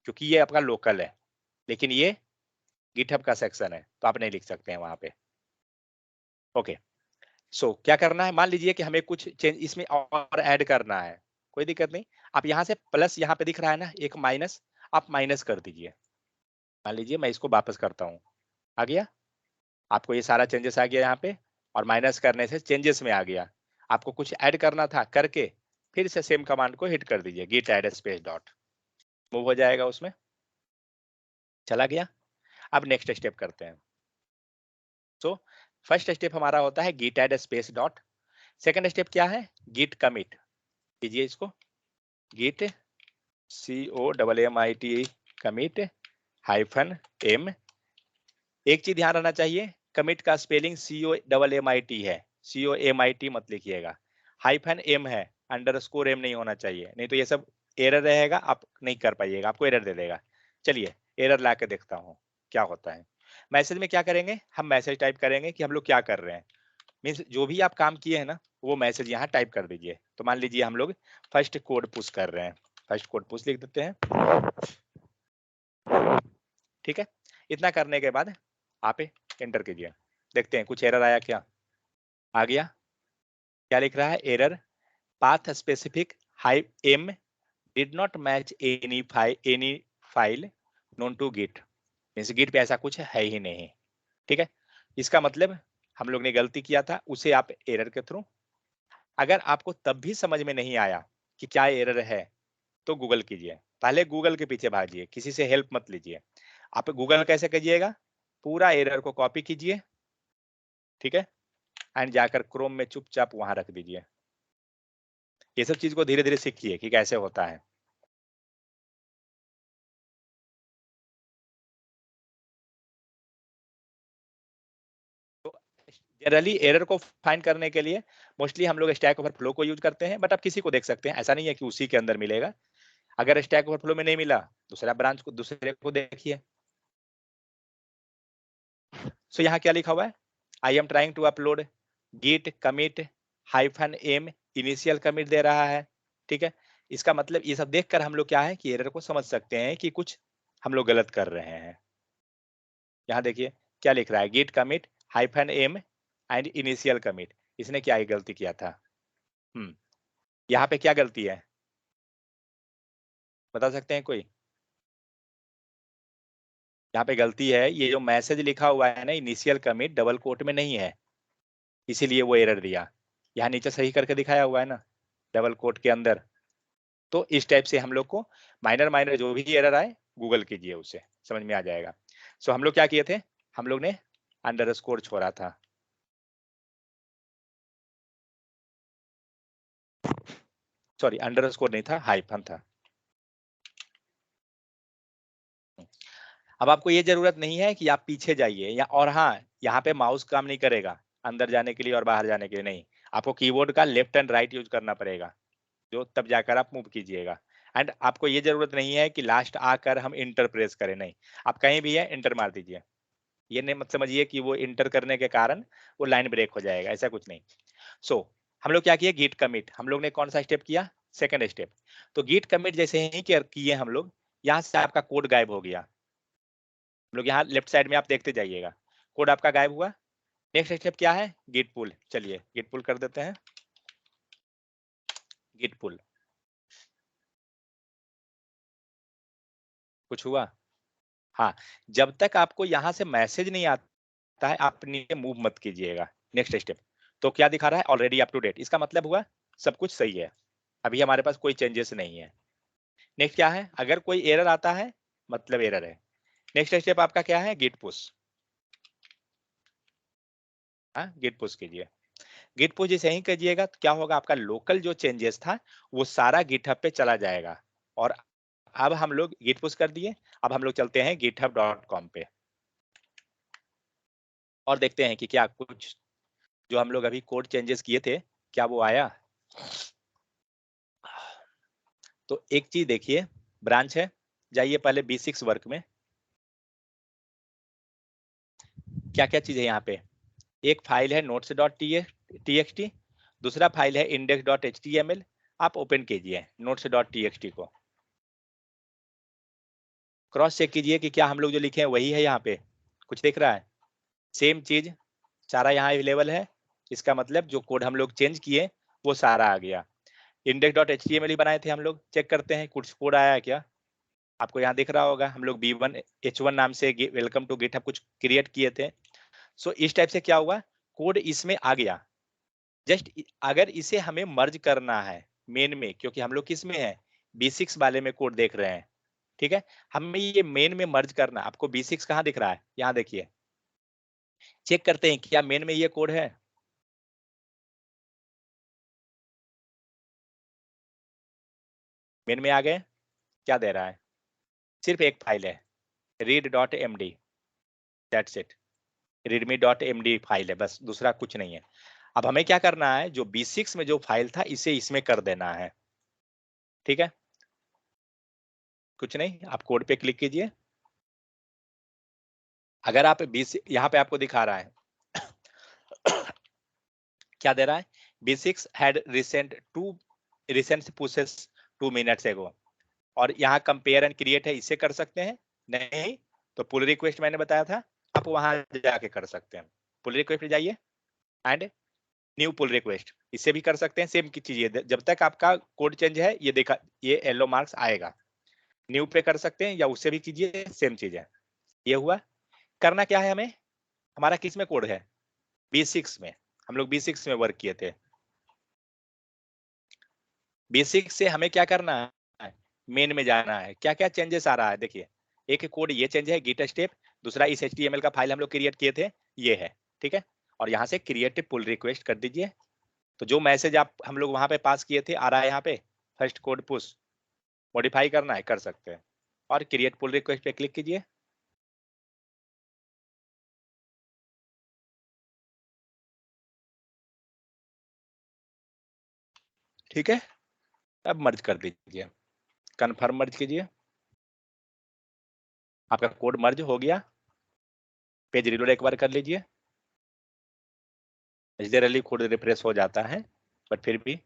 क्योंकि ये आपका लोकल है, लेकिन ये गिटहब का सेक्शन है तो आप नहीं लिख सकते हैं वहां पे। ओके, सो क्या करना है, मान लीजिए कि हमें कुछ चेंज इसमें और ऐड करना है, कोई दिक्कत नहीं। आप यहाँ से प्लस, यहाँ पे दिख रहा है ना एक माइनस, आप माइनस कर दीजिए। मान लीजिए मैं इसको वापस करता हूँ, आ गया, आपको ये सारा चेंजेस आ गया यहाँ पे, और माइनस करने से चेंजेस में आ गया। आपको कुछ ऐड करना था, करके फिर से सेम कमांड को हिट कर दीजिए, git add space dot, move हो जाएगा उसमें, चला गया। अब नेक्स्ट स्टेप करते हैं। सो फर्स्ट स्टेप हमारा होता है git add space dot. Second step क्या है, गिट कमिट कीजिए इसको, गिट COMMIT कमिट -m। एक चीज ध्यान रखना चाहिए, कमिट का स्पेलिंग COMMIT है, COMIT मत लिखिएगा, -m है, _m नहीं होना चाहिए, नहीं तो ये सब एरर रहेगा, आप नहीं कर पाइएगा, आपको एरर दे देगा। चलिए एरर ला के देखता हूँ क्या होता है। मैसेज में क्या करेंगे, हम मैसेज टाइप करेंगे कि हम लोग क्या कर रहे हैं, मीन्स जो भी आप काम किए हैं ना वो मैसेज यहाँ टाइप कर दीजिए। तो मान लीजिए हम लोग फर्स्ट कोड पुश कर रहे हैं, फर्स्ट कोड पुश लिख देते हैं, ठीक है। इतना करने के बाद आप एंटर कीजिए, देखते हैं कुछ एरर आया क्या, आ गया। क्या लिख रहा है, error path specific -m did not match any file known to git, means git पे ऐसा कुछ है ही नहीं, ठीक है। इसका मतलब हम लोग ने गलती किया था, उसे आप एरर के थ्रू, अगर आपको तब भी समझ में नहीं आया कि क्या एरर है तो गूगल कीजिए, पहले गूगल के पीछे भागिए, किसी से हेल्प मत लीजिए। आप गूगल कैसे कीजिएगा, पूरा एरर को कॉपी कीजिए, ठीक है, एंड जाकर क्रोम में चुपचाप वहां रख दीजिए। ये सब चीज को धीरे धीरे सीखिए कि कैसे होता है। जनरली एरर को फाइंड करने के लिए मोस्टली हम लोग स्टैक ओवरफ्लो को यूज करते हैं, बट आप किसी को देख सकते हैं, ऐसा नहीं है कि उसी के अंदर मिलेगा। अगर स्टैक ओवरफ्लो में नहीं मिला, दूसरा ब्रांच को, दूसरे को देखिए। सो यहाँ क्या लिखा हुआ है, I am trying to upload git commit -m initial commit दे रहा है, ठीक है। इसका मतलब ये सब देखकर हम लोग क्या है कि एरर को समझ सकते हैं कि कुछ हम लोग गलत कर रहे हैं। यहाँ देखिए क्या लिख रहा है, git commit -m and initial commit. इसने क्या ही गलती किया था, यहाँ पे क्या गलती है बता सकते हैं कोई? यहाँ पे गलती है, ये जो मैसेज लिखा हुआ है ना, इनिशियल कमिट डबल कोट में नहीं है, इसीलिए वो एरर दिया। यहाँ नीचे सही करके दिखाया हुआ है ना, डबल कोट के अंदर। तो इस टाइप से हम लोग को माइनर माइनर जो भी एरर आए गूगल कीजिए, उससे समझ में आ जाएगा। सो हम लोग क्या किए थे, हम लोग ने अंडरस्कोर छोड़ा था, सॉरी अंडरस्कोर नहीं था, हाइफन था। अब आपको ये जरूरत नहीं है कि आप पीछे जाइए या, और हाँ यहाँ पे माउस काम नहीं करेगा अंदर जाने के लिए और बाहर जाने के लिए, नहीं, आपको कीबोर्ड का लेफ्ट एंड राइट यूज करना पड़ेगा, जो तब जाकर आप मूव कीजिएगा। एंड आपको ये जरूरत नहीं है कि लास्ट आकर हम इंटर प्रेस करें, नहीं, आप कहीं भी है इंटर मार दीजिए। ये नहीं मत समझिए कि वो इंटर करने के कारण वो लाइन ब्रेक हो जाएगा, ऐसा कुछ नहीं। सो हम लोग क्या किए, गिट कमिट हम लोग ने कौन सा स्टेप किया, सेकंड स्टेप। तो गिट कमिट जैसे ही किए हम लोग, यहाँ से आपका कोड गायब हो गया। हम लोग यहाँ लेफ्ट साइड में आप देखते जाइएगा, कोड आपका गायब हुआ। नेक्स्ट स्टेप क्या है, गिट पुल। चलिए गिट पुल कर देते हैं, गिट पुल। कुछ हुआ? हाँ, जब तक आपको यहाँ से मैसेज नहीं आता है आप नीचे मूव मत कीजिएगा। नेक्स्ट स्टेप तो क्या दिखा रहा है, ऑलरेडी अप टू डेट, इसका मतलब हुआ सब कुछ सही है, अभी हमारे पास कोई चेंजेस नहीं है। नेक्स्ट क्या है, अगर कोई एरर आता है मतलब एरर है। नेक्स्ट स्टेप आपका क्या है, गिट पुश। हाँ, गिट पुश कीजिए। गिट पुश जैसे ही कीजिएगा तो क्या होगा, आपका लोकल जो चेंजेस था वो सारा गिटहब पे चला जाएगा। और अब हम लोग गिट पुश कर दिए, अब हम लोग चलते हैं github.com पे और देखते हैं कि क्या कुछ जो हम लोग अभी कोड चेंजेस किए थे क्या वो आया। तो एक चीज देखिए, ब्रांच है, जाइए पहले B6 वर्क में, क्या क्या चीज है यहाँ पे। एक फाइल है notes.txt, दूसरा फाइल है index.html। आप ओपन कीजिए notes.txt को, क्रॉस चेक कीजिए कि क्या हम लोग जो लिखे हैं वही है, यहाँ पे कुछ दिख रहा है, सेम चीज सारा यहाँ अवेलेबल है। इसका मतलब जो कोड हम लोग चेंज किए वो सारा आ गया। index.html ही बनाए थे हम लोग, चेक करते हैं कुछ कोड आया है क्या। आपको यहाँ दिख रहा होगा हम लोग B1H1 नाम से वेलकम टू गिटहब कुछ क्रिएट किए थे। सो इस टाइप से क्या हुआ, कोड इसमें आ गया। जस्ट अगर इसे हमें मर्ज करना है मेन में, क्योंकि हम लोग किस में है, B6 वाले में कोड देख रहे हैं, ठीक है, हमें ये मेन में मर्ज करना। आपको B6 कहाँ दिख रहा है, यहाँ देखिए, चेक करते हैं क्या मेन में ये कोड है। मेन में आ गए, क्या दे रहा है, सिर्फ एक फाइल है read.md, that's it, readme.md file है बस, दूसरा कुछ नहीं है। अब हमें क्या करना है, जो B6 में जो फाइल था इसे इसमें कर देना है, ठीक है, कुछ नहीं, आप कोड पे क्लिक कीजिए। अगर आप यहाँ पे आपको दिखा रहा है क्या दे रहा है, B6 had recent pushes 2 minutes ago, और यहाँ कंपेयर एंड क्रिएट है, इससे कर सकते हैं, नहीं तो पुल रिक्वेस्ट मैंने बताया था, आप वहां जाके कर सकते हैं। पुल रिक्वेस्ट जाइए एंड न्यू पुल रिक्वेस्ट, इससे भी कर सकते हैं, सेम की चीज है, जब तक आपका कोड चेंज है ये देखा, ये येलो मार्क्स आएगा। न्यू पे कर सकते हैं या उससे भी कीजिए, सेम चीज है। ये हुआ, करना क्या है हमें, हमारा किस में कोड है, B6 में, हम लोग B6 में वर्क किए थे। B6 से हमें क्या करना है, मेन में जाना है। क्या क्या चेंजेस आ रहा है देखिए, एक कोड ये चेंज है गिट स्टेप, दूसरा इस HTML का फाइल हम लोग क्रिएट किए थे ये है, ठीक है। और यहाँ से क्रिएट पुल रिक्वेस्ट कर दीजिए, तो जो मैसेज आप हम लोग वहां पे पास किए थे आ रहा है यहाँ पे, फर्स्ट कोड पुश, मॉडिफाई करना है कर सकते हैं, और क्रिएट पुल रिक्वेस्ट पे क्लिक कीजिए। ठीक है, अब मर्ज कर दीजिए, कन्फर्म मर्ज कीजिए, आपका कोड मर्ज हो गया। पेज रिलोड एक बार कर लीजिए, जनरली कोड रिफ्रेश हो जाता है, बट फिर भी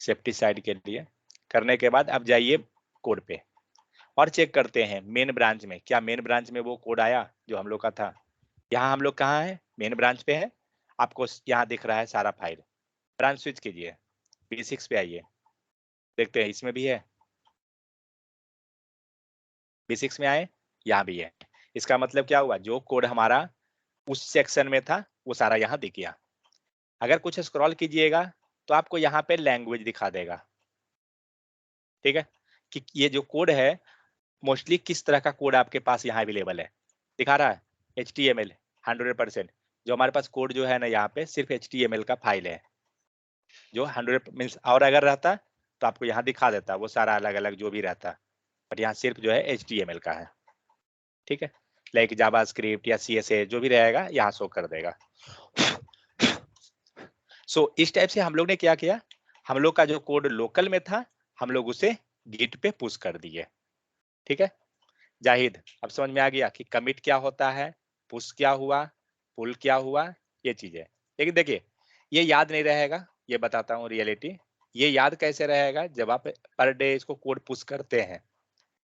सेफ्टी साइड के लिए करने के बाद अब जाइए कोड पे और चेक करते हैं मेन ब्रांच में, क्या मेन ब्रांच में वो कोड आया जो हम लोग का था। यहाँ हम लोग कहाँ है, मेन ब्रांच पे है, आपको यहाँ दिख रहा है सारा फाइल। ब्रांच स्विच कीजिए, B6 पे आइए, देखते हैं इसमें भी है, B6 में आए, यहाँ भी है। इसका मतलब क्या हुआ, जो कोड हमारा उस सेक्शन में था वो सारा यहाँ दिख गया। अगर कुछ स्क्रॉल कीजिएगा तो आपको यहाँ पे लैंग्वेज दिखा देगा, ठीक है, कि ये जो कोड है मोस्टली किस तरह का कोड आपके पास यहाँ अवेलेबल है, दिखा रहा है HTML 100%। जो हमारे पास कोड जो है ना यहाँ पे सिर्फ HTML का फाइल है, जो 100 मीन्स, और अगर रहता तो आपको यहाँ दिखा देता वो सारा अलग अलग जो भी रहता, बट यहाँ सिर्फ जो है HTML का है, ठीक है। लाइक जावास्क्रिप्ट या CSS जो भी रहेगा यहाँ शो कर देगा। सो इस टाइप से हम लोग ने क्या किया, हम लोग का जो कोड लोकल में था हम लोग उसे गिट पे पुश कर दिए, ठीक है। जाहिद अब समझ में आ गया कि कमिट क्या होता है, पुश क्या हुआ, पुल क्या हुआ, ये चीजें। लेकिन देखिए ये याद नहीं रहेगा, ये बताता हूँ रियलिटी। ये याद कैसे रहेगा, जब आप पर डे इसको कोड पुश करते हैं,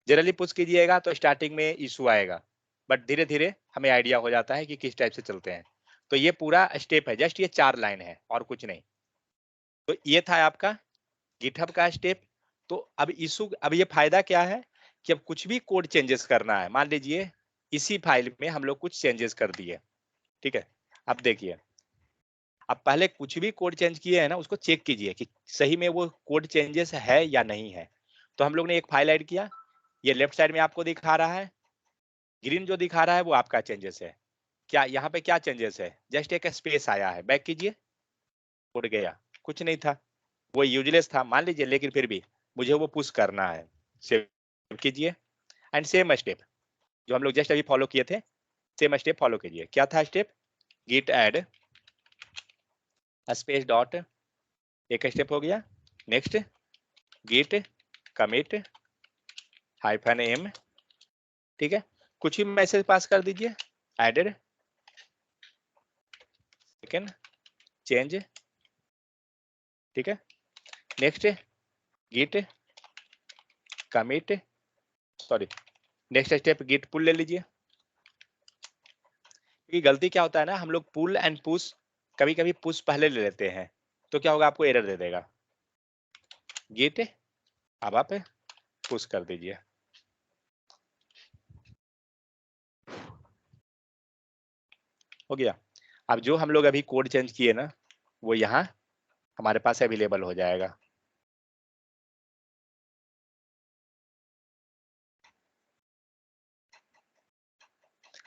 जनरली पुश कीजिएगा तो स्टार्टिंग में इशू आएगा, बट धीरे धीरे हमें आइडिया हो जाता है कि किस टाइप से चलते हैं। तो ये पूरा स्टेप है, जस्ट ये 4 लाइन है और कुछ नहीं। तो ये था आपका गिटहब का स्टेप। तो अब इशू, अब ये फायदा क्या है कि अब कुछ भी कोड चेंजेस करना है, मान लीजिए इसी फाइल में हम लोग कुछ चेंजेस कर दिए, ठीक है। अब देखिए, अब पहले कुछ भी कोड चेंज किए हैं ना उसको चेक कीजिए कि सही में वो कोड चेंजेस है या नहीं है। तो हम लोग ने एक फाइल ऐड किया, ये लेफ्ट साइड में आपको दिखा रहा है, ग्रीन जो दिखा रहा है वो आपका चेंजेस है। क्या यहाँ पे क्या चेंजेस है, जस्ट एक स्पेस आया है, बैक कीजिए, उड़ गया, कुछ नहीं था, वो यूजलेस था मान लीजिए, लेकिन फिर भी मुझे वो पुश करना है। सेव कीजिए एंड सेम स्टेप जो हम लोग जस्ट अभी फॉलो किए थे, सेम स्टेप फॉलो कीजिए। क्या था step, git add space dot, एक स्टेप हो गया। नेक्स्ट गिट कमिट -m, ठीक है। कुछ भी मैसेज पास कर दीजिए, एडेड सेकंड चेंज, ठीक है। Next git commit, sorry next step git pull ले लीजिए। क्योंकि गलती क्या होता है ना, हम लोग पुल एंड पुश कभी कभी पुश पहले ले लेते हैं, तो क्या होगा, आपको एरर दे देगा। गिट अब आप पुश कर दीजिए, हो गया। अब जो हम लोग अभी कोड चेंज किए ना वो यहाँ हमारे पास अवेलेबल हो जाएगा।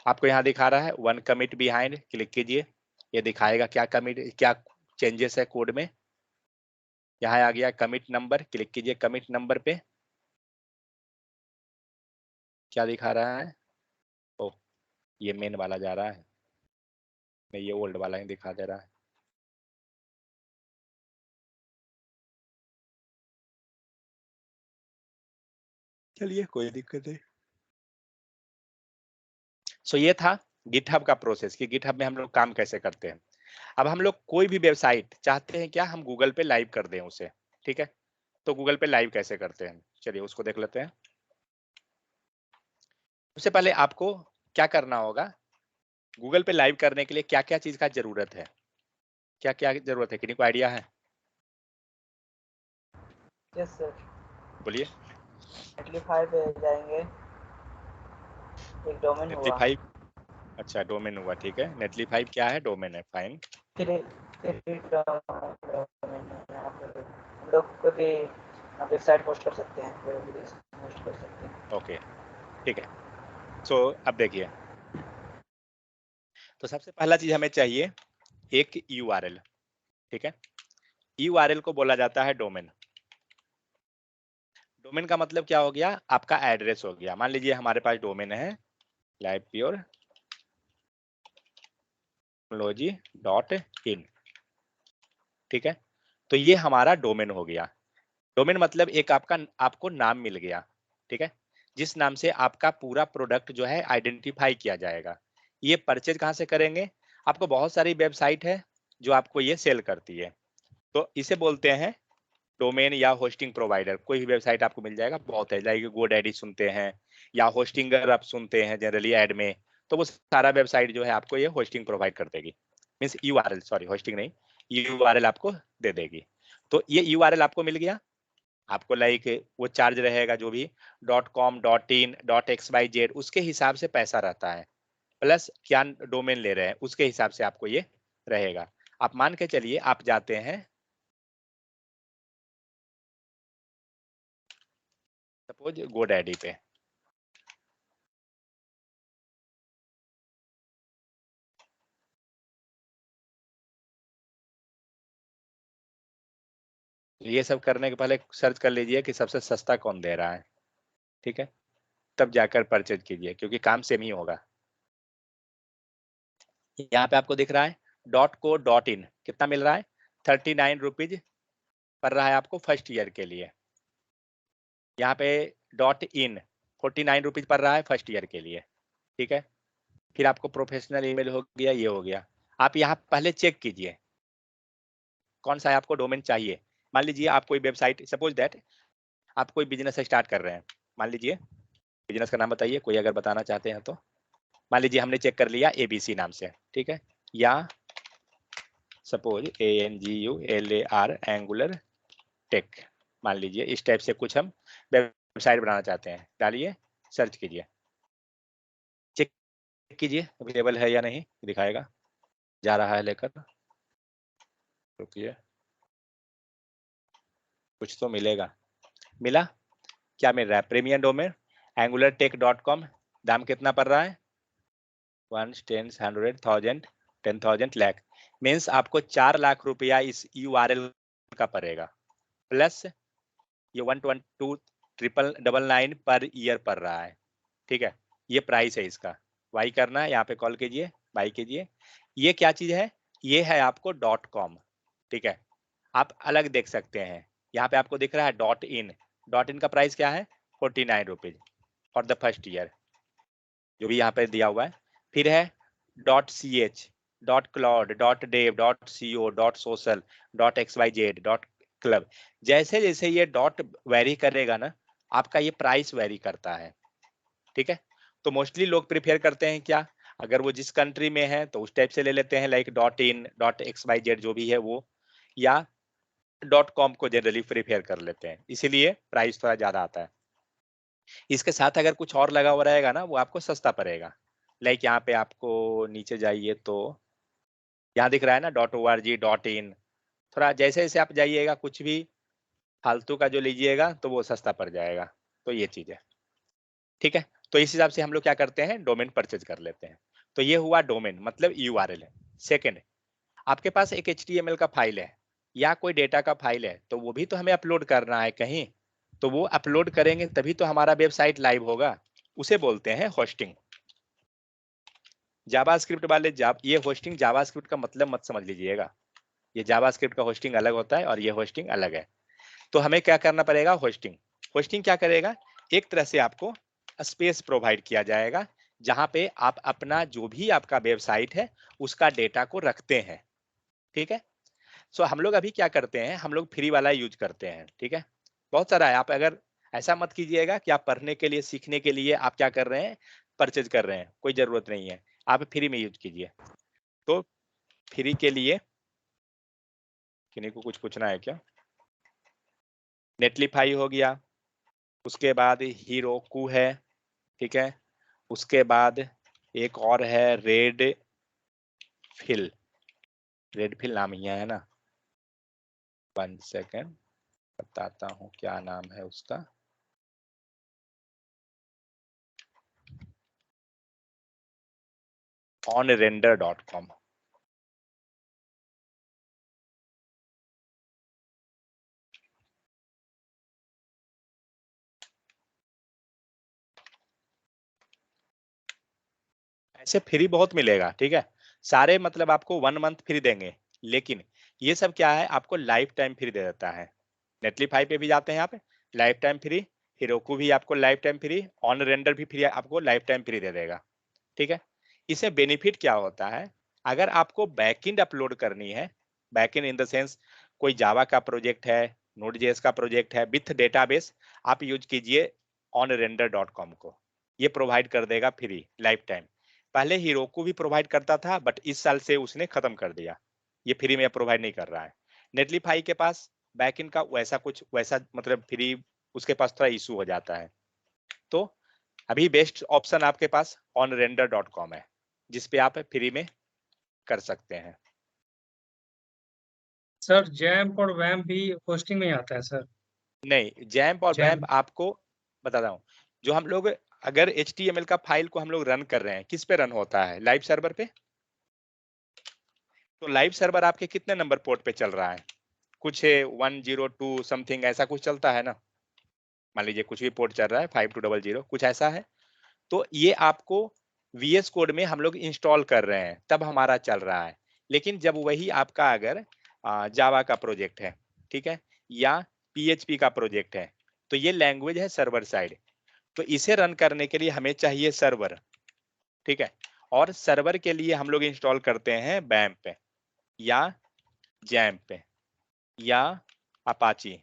आपको यहाँ दिखा रहा है 1 कमिट बिहाइंड, क्लिक कीजिए, ये दिखाएगा क्या कमिट, क्या चेंजेस है कोड में। यहाँ आ गया कमिट नंबर, क्लिक कीजिए कमिट नंबर पे, क्या दिखा रहा है, ओ ये मेन वाला जा रहा है, नहीं ये ओल्ड वाला ही दिखा दे रहा है। चलिए कोई दिक्कत नहीं। सो ये था गिटहब का प्रोसेस कि गिटहब में हम लोग काम कैसे करते हैं। अब हम लोग कोई भी वेबसाइट चाहते हैं क्या, हम गूगल पे लाइव कर दें उसे, ठीक है। तो गूगल पे लाइव कैसे करते हैं, चलिए उसको देख लेते हैं। सबसे पहले आपको क्या करना होगा, गूगल पे लाइव करने के लिए क्या क्या चीज का जरूरत है, क्या क्या जरूरत है, किसी को आइडिया है? यस सर, बोलिए। नेटलीफाई पे जाएंगे, एक डोमेन हुआ, नेटलीफाई, अच्छा डोमेन हुआ, ठीक है। नेटलीफाई क्या है, डोमेन है, फाइन। फिर डोमेन यहाँ पे हम लोग को भी आप वेबसाइट होस्ट कर सकते हैं, वेब एप्लीकेशन होस्ट कर सकते हैं। ओके, ठीक है। सो अब देखिए, तो सबसे पहला चीज हमें चाहिए एक URL, ठीक है। URL को बोला जाता है डोमेन। डोमेन का मतलब क्या हो गया, आपका एड्रेस हो गया। मान लीजिए हमारे पास डोमेन है livepurology.in, ठीक है। तो ये हमारा डोमेन हो गया। डोमेन मतलब एक आपको नाम मिल गया, ठीक है, जिस नाम से आपका पूरा प्रोडक्ट जो है आइडेंटिफाई किया जाएगा। ये परचेज कहाँ से करेंगे, आपको बहुत सारी वेबसाइट है जो आपको ये सेल करती है, तो इसे बोलते हैं डोमेन या होस्टिंग प्रोवाइडर। कोई भी वेबसाइट आपको मिल जाएगा, बहुत है, लाइक GoDaddy सुनते हैं या होस्टिंगर आप सुनते हैं जनरली ऐड में, तो वो सारा वेबसाइट जो है आपको ये होस्टिंग प्रोवाइड कर देगी, मीन्स URL, सॉरी होस्टिंग नहीं, URL आपको दे देगी। तो ये URL आपको मिल गया, आपको लाइक वो चार्ज रहेगा जो भी .com .in .xyz उसके हिसाब से पैसा रहता है, प्लस क्या डोमेन ले रहे हैं उसके हिसाब से आपको ये रहेगा। आप मान के चलिए आप जाते हैं सपोज GoDaddy पे, ये सब करने के पहले सर्च कर लीजिए कि सबसे सस्ता कौन दे रहा है, ठीक है, तब जाकर परचेज कीजिए, क्योंकि काम सेम ही होगा। यहाँ पे आपको दिख रहा है .co.in कितना मिल रहा है, 39 रुपीज पड़ रहा है आपको फर्स्ट ईयर के लिए। यहाँ पे .in 49 रुपीज पड़ रहा है फर्स्ट ईयर के लिए, ठीक है। फिर आपको प्रोफेशनल ईमेल हो गया, ये हो गया। आप यहाँ पहले चेक कीजिए कौन सा है आपको डोमेन चाहिए। मान लीजिए आप कोई वेबसाइट, सपोज दैट आप कोई बिजनेस स्टार्ट कर रहे हैं, मान लीजिए बिजनेस का नाम बताइए कोई अगर बताना चाहते हैं तो। मान लीजिए हमने चेक कर लिया ABC नाम से, ठीक है, या सपोज ANGULAR एंगुलर टेक, मान लीजिए इस टाइप से कुछ हम वेबसाइट बनाना चाहते हैं। डालिए, सर्च कीजिए, चेक कीजिए अवेलेबल है या नहीं, दिखाएगा, जा रहा है लेकर, रुकिए, कुछ तो मिलेगा। मिला, क्या मिल रहा है, प्रीमियम डोमेन angulartech.com, दाम कितना पड़ रहा है 1 10 100 1000 10,000 लाख, मीन्स आपको 4 लाख रुपया इस URL का पड़ेगा, प्लस ये 122,999 पर ईयर पड़ रहा है, ठीक है। ये प्राइस है इसका, बाई करना है, यहाँ पे कॉल कीजिए, बाई कीजिए। ये क्या चीज है, ये है आपको .com, ठीक है। आप अलग देख सकते हैं, यहाँ पे आपको दिख रहा है .in का प्राइस क्या है 49 rupees for the first year, जो भी यहाँ पे दिया हुआ है। फिर है .ch .cloud .dev .co .social .xyz .club, जैसे जैसे ये डॉट वेरी करेगा ना, आपका ये प्राइस वेरी करता है, ठीक है। तो मोस्टली लोग प्रिफेयर करते हैं क्या, अगर वो जिस कंट्री में है तो उस टाइप से ले लेते हैं, लाइक .in .xyz जो भी है वो, या .com को जनरली प्रिफेयर कर लेते हैं, इसीलिए प्राइस थोड़ा ज्यादा आता है। इसके साथ अगर कुछ और लगा हुआ रहेगा ना, वो आपको सस्ता पड़ेगा। लाइक यहाँ पे आपको नीचे जाइए तो यहाँ दिख रहा है ना .org .in, थोड़ा जैसे जैसे आप जाइएगा कुछ भी फालतू का जो लीजिएगा तो वो सस्ता पड़ जाएगा, तो ये चीज है, ठीक है। तो इस हिसाब से हम लोग क्या करते हैं, डोमेन परचेज कर लेते हैं। तो ये हुआ डोमेन मतलब URL है। सेकेंड, आपके पास एक HTML का फाइल है या कोई डेटा का फाइल है, तो वो भी तो हमें अपलोड करना है कहीं, तो वो अपलोड करेंगे तभी तो हमारा वेबसाइट लाइव होगा, उसे बोलते हैं होस्टिंग। जावास्क्रिप्ट वाले ये होस्टिंग जावास्क्रिप्ट का मतलब मत समझ लीजिएगा, ये जावास्क्रिप्ट का होस्टिंग अलग होता है और ये होस्टिंग अलग है। तो हमें क्या करना पड़ेगा, होस्टिंग। होस्टिंग क्या करेगा, एक तरह से आपको स्पेस प्रोवाइड किया जाएगा जहां पे आप अपना जो भी आपका वेबसाइट है उसका डेटा को रखते हैं, ठीक है। सो हम लोग अभी क्या करते हैं, हम लोग फ्री वाला यूज करते हैं, ठीक है। बहुत सारा है, आप अगर ऐसा मत कीजिएगा कि आप पढ़ने के लिए सीखने के लिए आप क्या कर रहे हैं, परचेज कर रहे हैं, कोई जरूरत नहीं है, आप फ्री में यूज कीजिए। तो फ्री के लिए किन्हीं को कुछ पूछना है क्या, नेटलीफाई हो गया, उसके बाद हीरोकू है, ठीक है, उसके बाद एक और है रेड फिल नाम ही है ना, 1 सेकेंड, बताता हूँ क्या नाम है उसका। onrender.com। ऐसे फ्री बहुत मिलेगा, ठीक है। सारे मतलब आपको 1 मंथ फ्री देंगे, लेकिन ये सब क्या है, आपको लाइफ टाइम फ्री दे देता है। नेटलीफाई पे भी जाते हैं आप, लाइफ टाइम फ्री। हिरोकू भी आपको life time free, on render भी फ्री, आपको लाइफ टाइम फ्री दे देगा, ठीक है। इससे बेनिफिट क्या होता है, अगर आपको बैकएंड अपलोड करनी है, बैकएंड इन द सेंस कोई जावा का प्रोजेक्ट है, नोड.जेएस का प्रोजेक्ट है विथ डेटाबेस, आप यूज कीजिए onrender.com को। ये प्रोवाइड कर देगा फ्री लाइफ टाइम। पहले हीरोकू भी प्रोवाइड करता था, बट इस साल से उसने खत्म कर दिया, ये फ्री में प्रोवाइड नहीं कर रहा है। नेटलीफाई के पास बैकएंड का वैसा मतलब फ्री, उसके पास थोड़ा इशू हो जाता है। तो अभी बेस्ट ऑप्शन आपके पास onrender.com है, जिसपे आप फ्री में कर सकते हैं। सर जैम्प और वैम्प भी होस्टिंग में ही आता है सर? नहीं, जैम्प और जैम्प वैम्प आपको बताता हूँ। जो हम लोग अगर HTML का फाइल को हम लोग रन कर रहे हैं, किस पे रन होता है, लाइव सर्वर पे। तो लाइव सर्वर आपके कितने नंबर पोर्ट पे चल रहा है, कुछ 102 समथिंग ऐसा कुछ चलता है ना। मान लीजिए कुछ भी पोर्ट चल रहा है 5200 कुछ ऐसा है। तो ये आपको VS कोड में हम लोग इंस्टॉल कर रहे हैं, तब हमारा चल रहा है। लेकिन जब वही आपका अगर जावा का प्रोजेक्ट है, ठीक है, या PHP का प्रोजेक्ट है, तो ये लैंग्वेज है सर्वर साइड। तो इसे रन करने के लिए हमें चाहिए सर्वर, ठीक है। और सर्वर के लिए हम लोग इंस्टॉल करते हैं बैम्प पे या जैम्प पे या अपाची,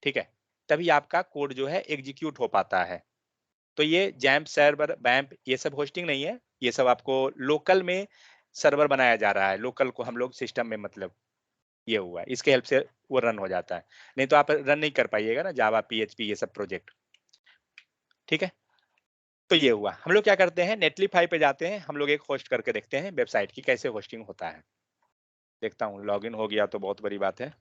ठीक है। तभी आपका कोड जो है एग्जीक्यूट हो पाता है। तो ये जैम्प सर्वर बैम्प ये सब होस्टिंग नहीं है, ये सब आपको लोकल में सर्वर बनाया जा रहा है। लोकल को हम लोग सिस्टम में मतलब ये हुआ है, इसके हेल्प से वो रन हो जाता है। नहीं तो आप रन नहीं कर पाइएगा ना जावा PHP ये सब प्रोजेक्ट, ठीक है। तो ये हुआ, हम लोग क्या करते हैं, नेटलीफाई पे जाते हैं, हम लोग एक होस्ट करके देखते हैं वेबसाइट की कैसे होस्टिंग होता है। देखता हूँ लॉगिन हो गया तो बहुत बड़ी बात है।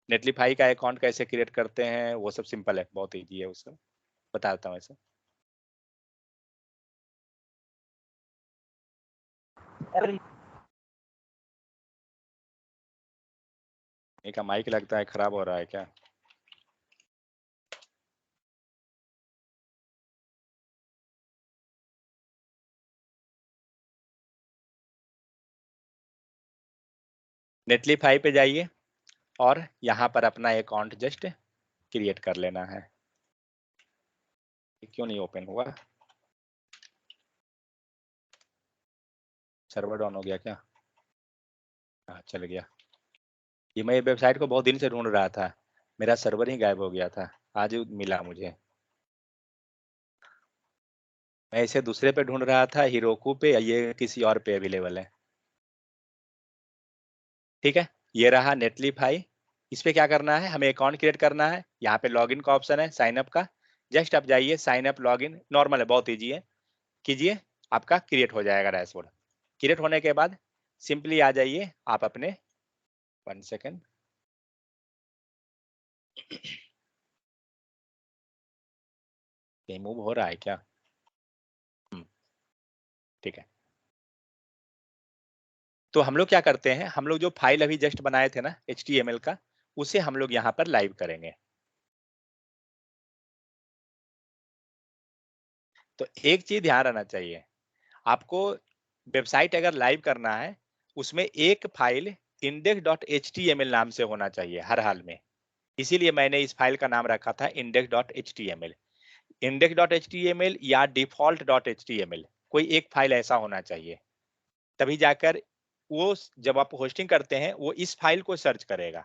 नेटलीफाई का अकाउंट कैसे क्रिएट करते हैं, वो सब सिंपल है, बहुत ईजी है, वो सब बता देता हूँ ऐसे। एक माइक लगता है खराब हो रहा है क्या। नेटलीफाई पे जाइए और यहाँ पर अपना अकाउंट जस्ट क्रिएट कर लेना है। क्यों नहीं ओपन हुआ, सर्वर डाउन हो गया क्या। हाँ चल गया। ये मैं वेबसाइट को बहुत दिन से ढूंढ रहा था, मेरा सर्वर ही गायब हो गया था, आज मिला मुझे। मैं इसे दूसरे पे ढूंढ रहा था, हिरोकू पे, ये किसी और पे अवेलेबल है, ठीक है। ये रहा नेटलीफाई। इस पे क्या करना है, हमें अकाउंट क्रिएट करना है। यहाँ पे लॉगिन का ऑप्शन है, साइन अप का। जस्ट आप जाइए, साइन अप लॉगिन नॉर्मल है, बहुत ईजी है, कीजिए, आपका क्रिएट हो जाएगा डैशबोर्ड। क्रिएट होने के बाद सिंपली आ जाइए आप अपने 1 सेकेंड, ये मूव हो रहा है क्या, ठीक है। तो हम लोग क्या करते हैं, हम लोग जो फाइल अभी जस्ट बनाए थे ना HTML का, उसे हम लोग यहाँ पर लाइव करेंगे। तो एक चीज ध्यान रखना चाहिए, आपको वेबसाइट अगर लाइव करना है, उसमें एक फाइल index.html नाम से होना चाहिए हर हाल में। इसीलिए मैंने इस फाइल का नाम रखा था index.html। index.html या default.html, कोई एक फाइल ऐसा होना चाहिए, तभी जाकर वो जब आप होस्टिंग करते हैं वो इस फाइल को सर्च करेगा,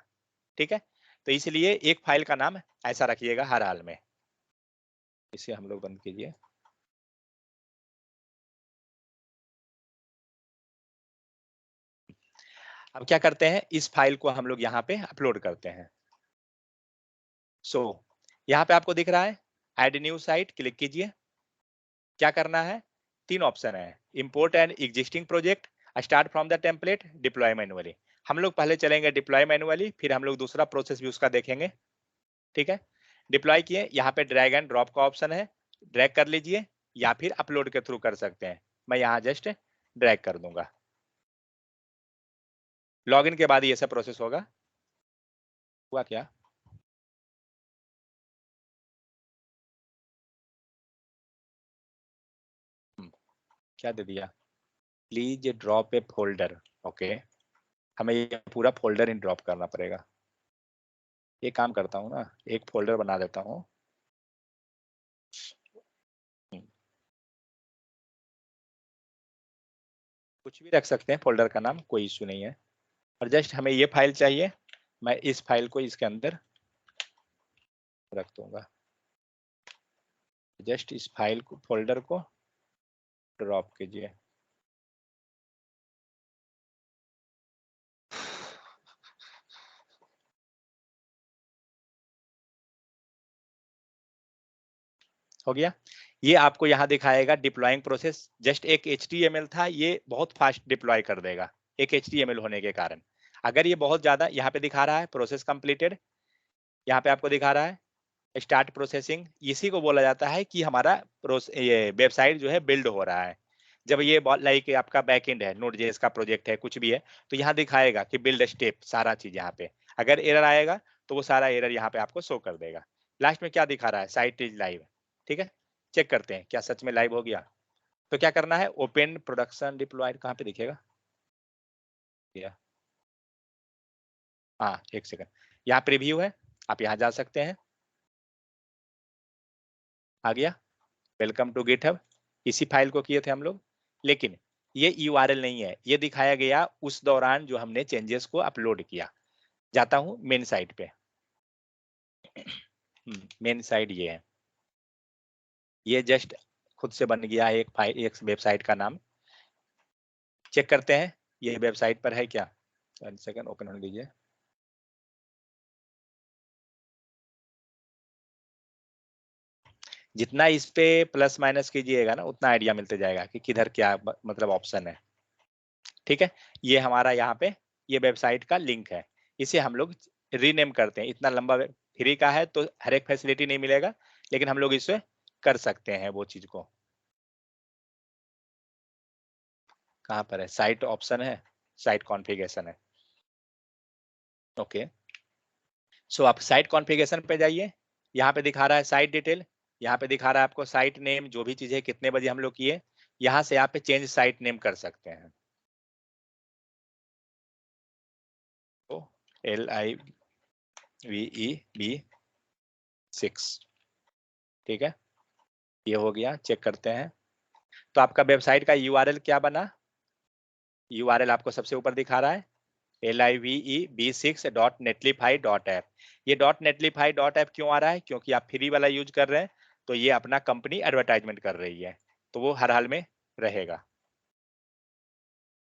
ठीक है। तो इसलिए एक फाइल का नाम ऐसा रखिएगा हर हाल में। इसे हम लोग बंद कीजिए। अब क्या करते हैं, इस फाइल को हम लोग यहाँ पे अपलोड करते हैं। सो यहाँ पे आपको दिख रहा है ऐड न्यू साइट, क्लिक कीजिए। क्या करना है, 3 ऑप्शन है, import and existing project, start from the template, deploy manually. हम लोग पहले चलेंगे डिप्लॉय मैनुअली, फिर हम लोग दूसरा प्रोसेस भी उसका देखेंगे। ठीक है, डिप्लॉय किए, यहाँ पे ड्रैग एंड ड्रॉप का ऑप्शन है, ड्रैग कर लीजिए या फिर अपलोड के थ्रू कर सकते हैं। मैं यहाँ जस्ट ड्रैग कर दूंगा। लॉगिन के बाद ये सब प्रोसेस होगा। हुआ क्या? क्या दे दिया? Please drop A folder. Okay, हमें ये पूरा फोल्डर ही ड्रॉप करना पड़ेगा। ये काम करता हूँ ना, एक फोल्डर बना देता हूँ। कुछ भी रख सकते हैं फोल्डर का नाम, कोई इश्यू नहीं है। और जस्ट हमें ये फाइल चाहिए, मैं इस फाइल को इसके अंदर रख दूंगा। जस्ट इस फाइल को, फोल्डर को ड्रॉप कीजिए। हो गया। ये आपको यहाँ दिखाएगा डिप्लॉइंग प्रोसेस। जस्ट एक HTML था, ये बहुत फास्ट डिप्लॉय कर देगा एक HTML होने के कारण। अगर ये बहुत ज्यादा, यहाँ पे दिखा रहा है प्रोसेस कंप्लीटेड, यहाँ पे आपको दिखा रहा है स्टार्ट प्रोसेसिंग। इसी को बोला जाता है कि हमारा ये वेबसाइट जो है बिल्ड हो रहा है। जब ये लाइक आपका बैकएंड है, Node.js का प्रोजेक्ट है, कुछ भी है, तो यहाँ दिखाएगा कि बिल्ड स्टेप, सारा चीज यहाँ पे। अगर एरर आएगा तो वो सारा एरर यहाँ पे आपको शो कर देगा। लास्ट में क्या दिखा रहा है? Site is live. ठीक है, चेक करते हैं क्या सच में लाइव हो गया। तो क्या करना है? ओपन प्रोडक्शन डिप्लॉयड, कहाँ पे दिखेगा? हाँ, एक सेकंड, यहाँ प्रीव्यू है, आप यहाँ जा सकते हैं। आ गया, वेलकम टू गिटहब। इसी फाइल को किए थे हम लोग, लेकिन ये URL नहीं है, ये दिखाया गया उस दौरान जो हमने चेंजेस को अपलोड किया। जाता हूँ मेन साइट पे। मेन साइट ये है, ये जस्ट खुद से बन गया एक फाइल, एक वेबसाइट का नाम। चेक करते हैं ये वेबसाइट पर है क्या। 1 सेकंड, ओपन होने दीजिए। जितना इस पे प्लस माइनस कीजिएगा ना, उतना आइडिया मिलते जाएगा कि किधर क्या मतलब ऑप्शन है। ठीक है, ये हमारा यहाँ पे ये वेबसाइट का लिंक है, इसे हम लोग रीनेम करते हैं। इतना लंबा फ्री का है तो हर एक फैसिलिटी नहीं मिलेगा, लेकिन हम लोग इसे कर सकते हैं वो चीज को। कहाँ पर है? साइट ऑप्शन है, साइट कॉन्फ़िगरेशन है। ओके, सो आप साइट कॉन्फ़िगरेशन पे जाइए, यहाँ पे दिखा रहा है साइट डिटेल, यहाँ पे दिखा रहा है आपको साइट नेम, जो भी चीज है, कितने बजे हम लोग किए। यहाँ से आप चेंज साइट नेम कर सकते हैं। तो LIVEB6, ठीक है, ये हो गया। चेक करते हैं तो आपका वेबसाइट का URL क्या बना। URL आपको सबसे ऊपर दिखा रहा है LIVEB6.netlify.app। ये .netlify.app क्यों आ रहा है? क्योंकि आप फ्री वाला यूज कर रहे हैं, तो ये अपना कंपनी एडवर्टाइजमेंट कर रही है, तो वो हर हाल में रहेगा।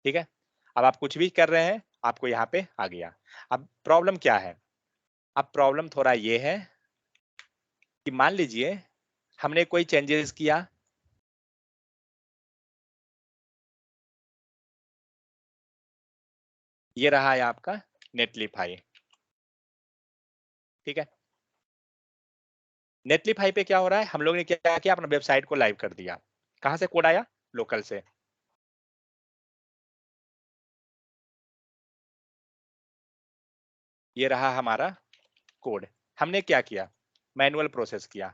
ठीक है, अब आप कुछ भी कर रहे हैं, आपको यहाँ पे आ गया। अब प्रॉब्लम क्या है? अब प्रॉब्लम थोड़ा ये है कि मान लीजिए हमने कोई चेंजेस किया, ये रहा है आपका नेटलिफाई। ठीक है, नेटलिफाई पे क्या हो रहा है? हम लोग ने क्या किया, अपना वेबसाइट को लाइव कर दिया। कहां से कोड आया? लोकल से। ये रहा हमारा कोड। हमने क्या किया? मैनुअल प्रोसेस किया।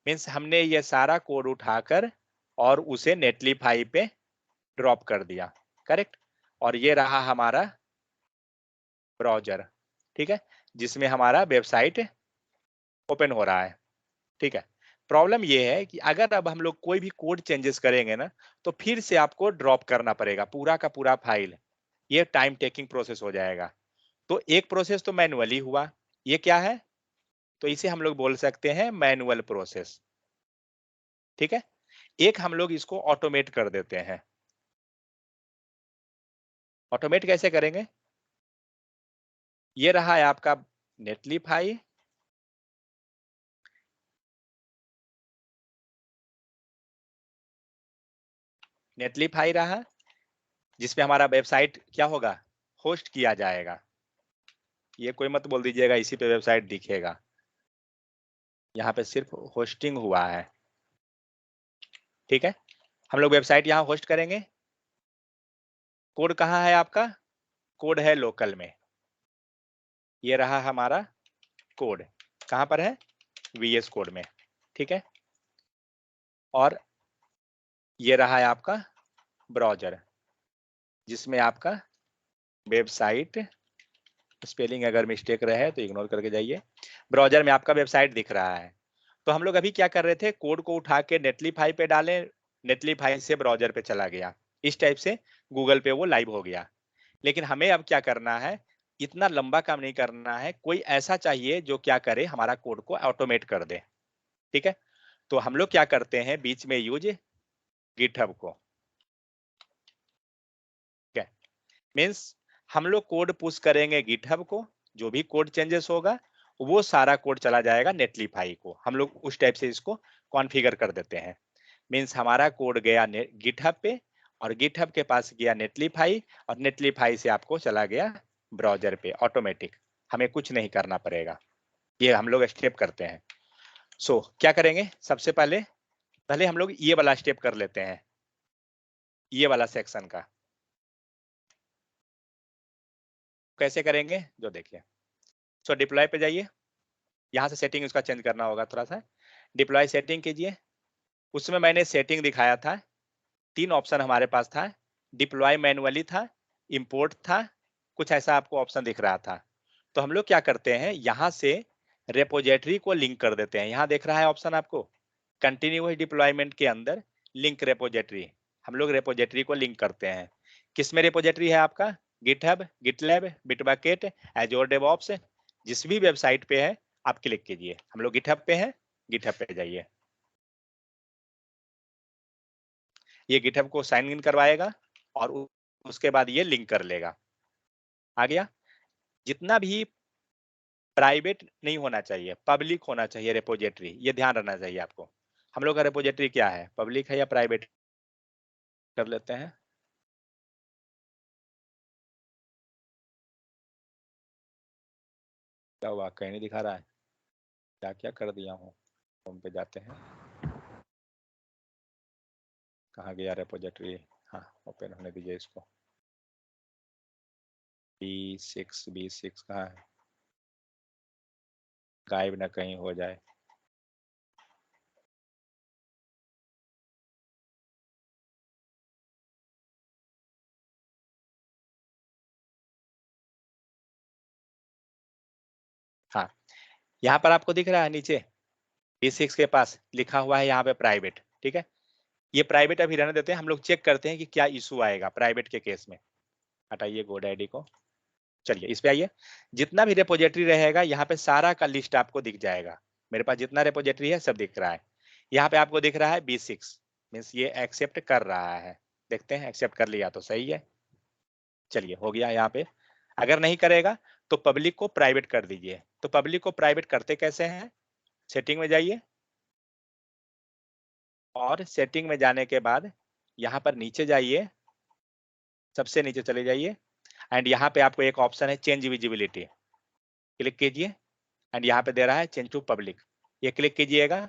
मीन्स हमने ये सारा कोड उठाकर और उसे नेटलिफाई पे ड्रॉप कर दिया। करेक्ट। और ये रहा हमारा ब्राउजर, ठीक है, जिसमें हमारा वेबसाइट ओपन हो रहा है। ठीक है, प्रॉब्लम ये है कि अगर अब हम लोग कोई भी कोड चेंजेस करेंगे ना, तो फिर से आपको ड्रॉप करना पड़ेगा पूरा का पूरा फाइल। ये टाइम टेकिंग प्रोसेस हो जाएगा। तो एक प्रोसेस तो मैनुअली हुआ, ये क्या है? तो इसे हम लोग बोल सकते हैं मैनुअल प्रोसेस। ठीक है, एक हम लोग इसको ऑटोमेट कर देते हैं। ऑटोमेट कैसे करेंगे? ये रहा है आपका नेटलिफाई, नेटलिफाई रहा, जिसमें हमारा वेबसाइट क्या होगा? होस्ट किया जाएगा। ये कोई मत बोल दीजिएगा इसी पे वेबसाइट दिखेगा, यहाँ पे सिर्फ होस्टिंग हुआ है। ठीक है, हम लोग वेबसाइट यहाँ होस्ट करेंगे। कोड कहाँ है आपका? कोड है लोकल में। ये रहा हमारा कोड, कहाँ पर है? VS कोड में। ठीक है, और ये रहा है आपका ब्राउजर, जिसमें आपका वेबसाइट, स्पेलिंग अगर मिस्टेक रहे तो इग्नोर करके जाइए। ब्राउजर में आपका वेबसाइट दिख रहा है। तो हम लोग अभी क्या कर रहे थे, कोड को उठा के नेटलीफाई पे डाले, नेटलीफाई से ब्राउजर पे चला गया, इस टाइप से गूगल पे वो लाइव हो गया। लेकिन हमें अब क्या करना है, इतना लंबा काम नहीं करना है, कोई ऐसा चाहिए जो क्या करे, हमारा कोड को ऑटोमेट कर दे। ठीक है, तो हम लोग क्या करते हैं, बीच में यूज गिटहब को। ठीक है, मीन्स हम लोग कोड पुश करेंगे गिटहब को, जो भी कोड चेंजेस होगा वो सारा कोड चला जाएगा नेटलीफाई को। हम लोग उस टाइप से इसको कॉन्फ़िगर कर देते हैं। मीन्स हमारा कोड गया गिटहब पे, और गिटहब के पास गया नेटलीफाई, और नेटलीफाई से आपको चला गया ब्राउजर पे ऑटोमेटिक। हमें कुछ नहीं करना पड़ेगा, ये हम लोग स्टेप करते हैं। सो क्या करेंगे, सबसे पहले पहले हम लोग ये वाला स्टेप कर लेते हैं, ये वाला सेक्शन का कैसे करेंगे जो देखिए। सो डिप्लॉय पे जाइए, यहाँ से सेटिंग उसका चेंज करना होगा थोड़ा सा। डिप्लॉय सेटिंग कीजिए, उसमें मैंने सेटिंग दिखाया था, 3 ऑप्शन हमारे पास था। डिप्लॉय मैनुअली था, इंपोर्ट था, कुछ ऐसा आपको ऑप्शन दिख रहा था। तो हम लोग क्या करते हैं, यहाँ से रेपोजिटरी को लिंक कर देते हैं। यहाँ देख रहा है ऑप्शन आपको, कंटिन्यूअस डिप्लॉयमेंट के अंदर लिंक रेपोजिटरी, हम लोग रेपोजिटरी को लिंक करते हैं। किसमें रेपोजिटरी है आपका? गिटहब, गिटलैब, बिटबकेट, एजोर डेवऑप्स, जिस भी वेबसाइट पे है आप क्लिक कीजिए। हम लोग गिटहब पे हैं, गिटहब पे जाइए, ये गिटहब को साइन इन करवाएगा और उसके बाद ये लिंक कर लेगा। आ गया। जितना भी प्राइवेट नहीं होना चाहिए, पब्लिक होना चाहिए रेपोजिटरी, ये ध्यान रखना चाहिए आपको। हम लोग का रेपोजिटरी क्या है, पब्लिक है या प्राइवेट, कर लेते हैं। क्या हुआ, कहीं नहीं दिखा रहा है, क्या क्या कर दिया हूँ। होम पे जाते हैं, कहाँ गया रेपोजिटरी, हाँ ओपन होने दीजिए इसको। B6 कहाँ है, गायब ना कहीं हो जाए। हाँ, यहाँ पर आपको दिख रहा है नीचे B6 के पास लिखा हुआ है यहाँ पे प्राइवेट। ठीक है, ये प्राइवेट अभी रहने देते हैं, हम लोग चेक करते हैं कि क्या इशू आएगा प्राइवेट के केस में। हटाइए GoDaddy को, चलिए इस पे आइए। जितना भी रेपोजिटरी रहेगा यहाँ पे सारा का लिस्ट आपको दिख जाएगा। मेरे पास जितना रेपोजिटरी है सब दिख रहा है। यहाँ पे आपको दिख रहा है B6, मीन्स ये एक्सेप्ट कर रहा है। देखते हैं, एक्सेप्ट कर लिया तो सही है। चलिए हो गया यहाँ पे। अगर नहीं करेगा तो पब्लिक को प्राइवेट कर दीजिए। तो पब्लिक को प्राइवेट करते कैसे हैं, सेटिंग में जाइए, और सेटिंग में जाने के बाद यहाँ पर नीचे जाइए, सबसे नीचे चले जाइए, एंड यहाँ पे आपको एक ऑप्शन है चेंज विजिबिलिटी, क्लिक कीजिए। एंड यहाँ पे दे रहा है चेंज टू पब्लिक, ये क्लिक कीजिएगा।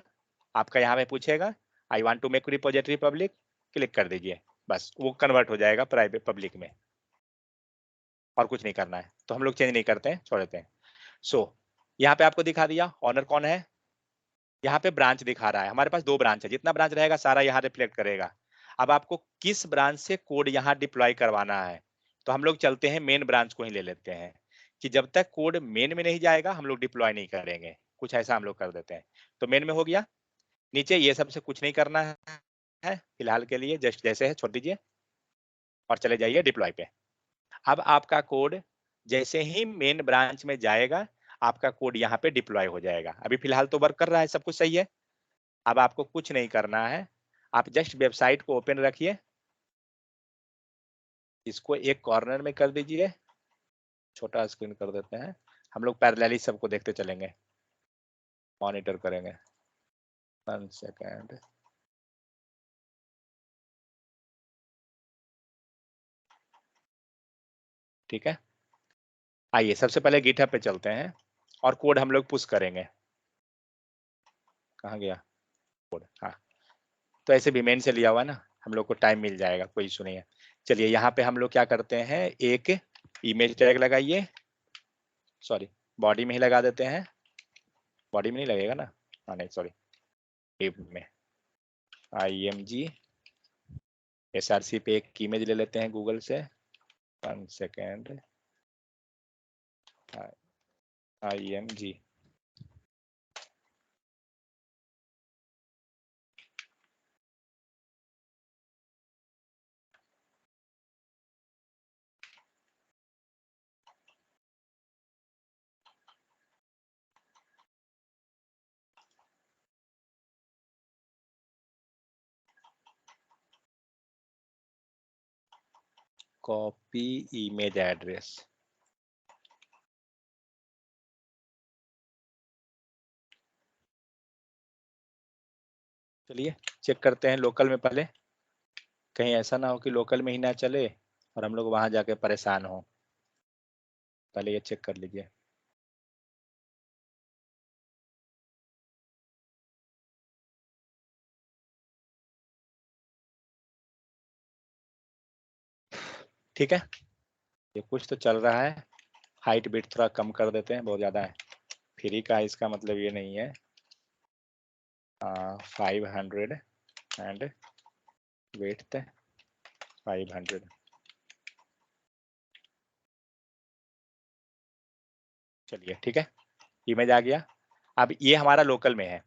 आपका यहाँ पे पूछेगा I want to make repository public, click कर दीजिए, बस वो कन्वर्ट हो जाएगा प्राइवेट पब्लिक में, और कुछ नहीं करना है। तो हम लोग चेंज नहीं करते हैं, छोड़ देते हैं। सो यहाँ पे आपको दिखा दिया ऑनर कौन है, यहाँ पे ब्रांच दिखा रहा है, हमारे पास 2 ब्रांच है, जितना ब्रांच रहेगा सारा यहाँ रिफ्लेक्ट करेगा। अब आपको किस ब्रांच से कोड यहाँ डिप्लॉय करवाना है, तो हम लोग चलते हैं मेन ब्रांच को ही ले लेते हैं, कि जब तक कोड मेन में नहीं जाएगा हम लोग डिप्लॉय नहीं करेंगे, कुछ ऐसा हम लोग कर देते हैं। तो मेन में हो गया, नीचे ये सबसे कुछ नहीं करना है फिलहाल के लिए, जस्ट जैसे है छोड़ दीजिए और चले जाइए डिप्लॉय पे। अब आपका कोड जैसे ही मेन ब्रांच में जाएगा आपका कोड यहाँ पे डिप्लॉय हो जाएगा। अभी फिलहाल तो वर्क कर रहा है, सब कुछ सही है। अब आपको कुछ नहीं करना है, आप जस्ट वेबसाइट को ओपन रखिए, इसको एक कॉर्नर में कर दीजिए, छोटा स्क्रीन कर देते हैं, हम लोग पैरेलली सबको देखते चलेंगे, मॉनिटर करेंगे। 1 सेकेंड, ठीक है। आइए सबसे पहले गिटहब पे चलते हैं और कोड हम लोग पुश करेंगे। कहाँ गया कोड? हाँ, तो ऐसे भी मेन से लिया हुआ ना, हम लोग को टाइम मिल जाएगा, कोई इशू नहीं है। चलिए यहाँ पे हम लोग क्या करते हैं, एक इमेज टैग लगाइए, सॉरी बॉडी में ही लगा देते हैं, बॉडी में नहीं लगेगा ना, हाँ नहीं सॉरी, डिव में img src पे एक इमेज ले लेते हैं गूगल से, 1 second, img copy image address, चलिए चेक करते हैं लोकल में पहले, कहीं ऐसा ना हो कि लोकल में ही ना चले और हम लोग वहां जाके परेशान हो। पहले ये चेक कर लीजिए। ठीक है, ये कुछ तो चल रहा है। हाइट बिट थोड़ा कम कर देते हैं, बहुत ज़्यादा है। फ्री का इसका मतलब ये नहीं है। 500 एंड विड्थ 500। चलिए ठीक है, इमेज आ गया। अब ये हमारा लोकल में है,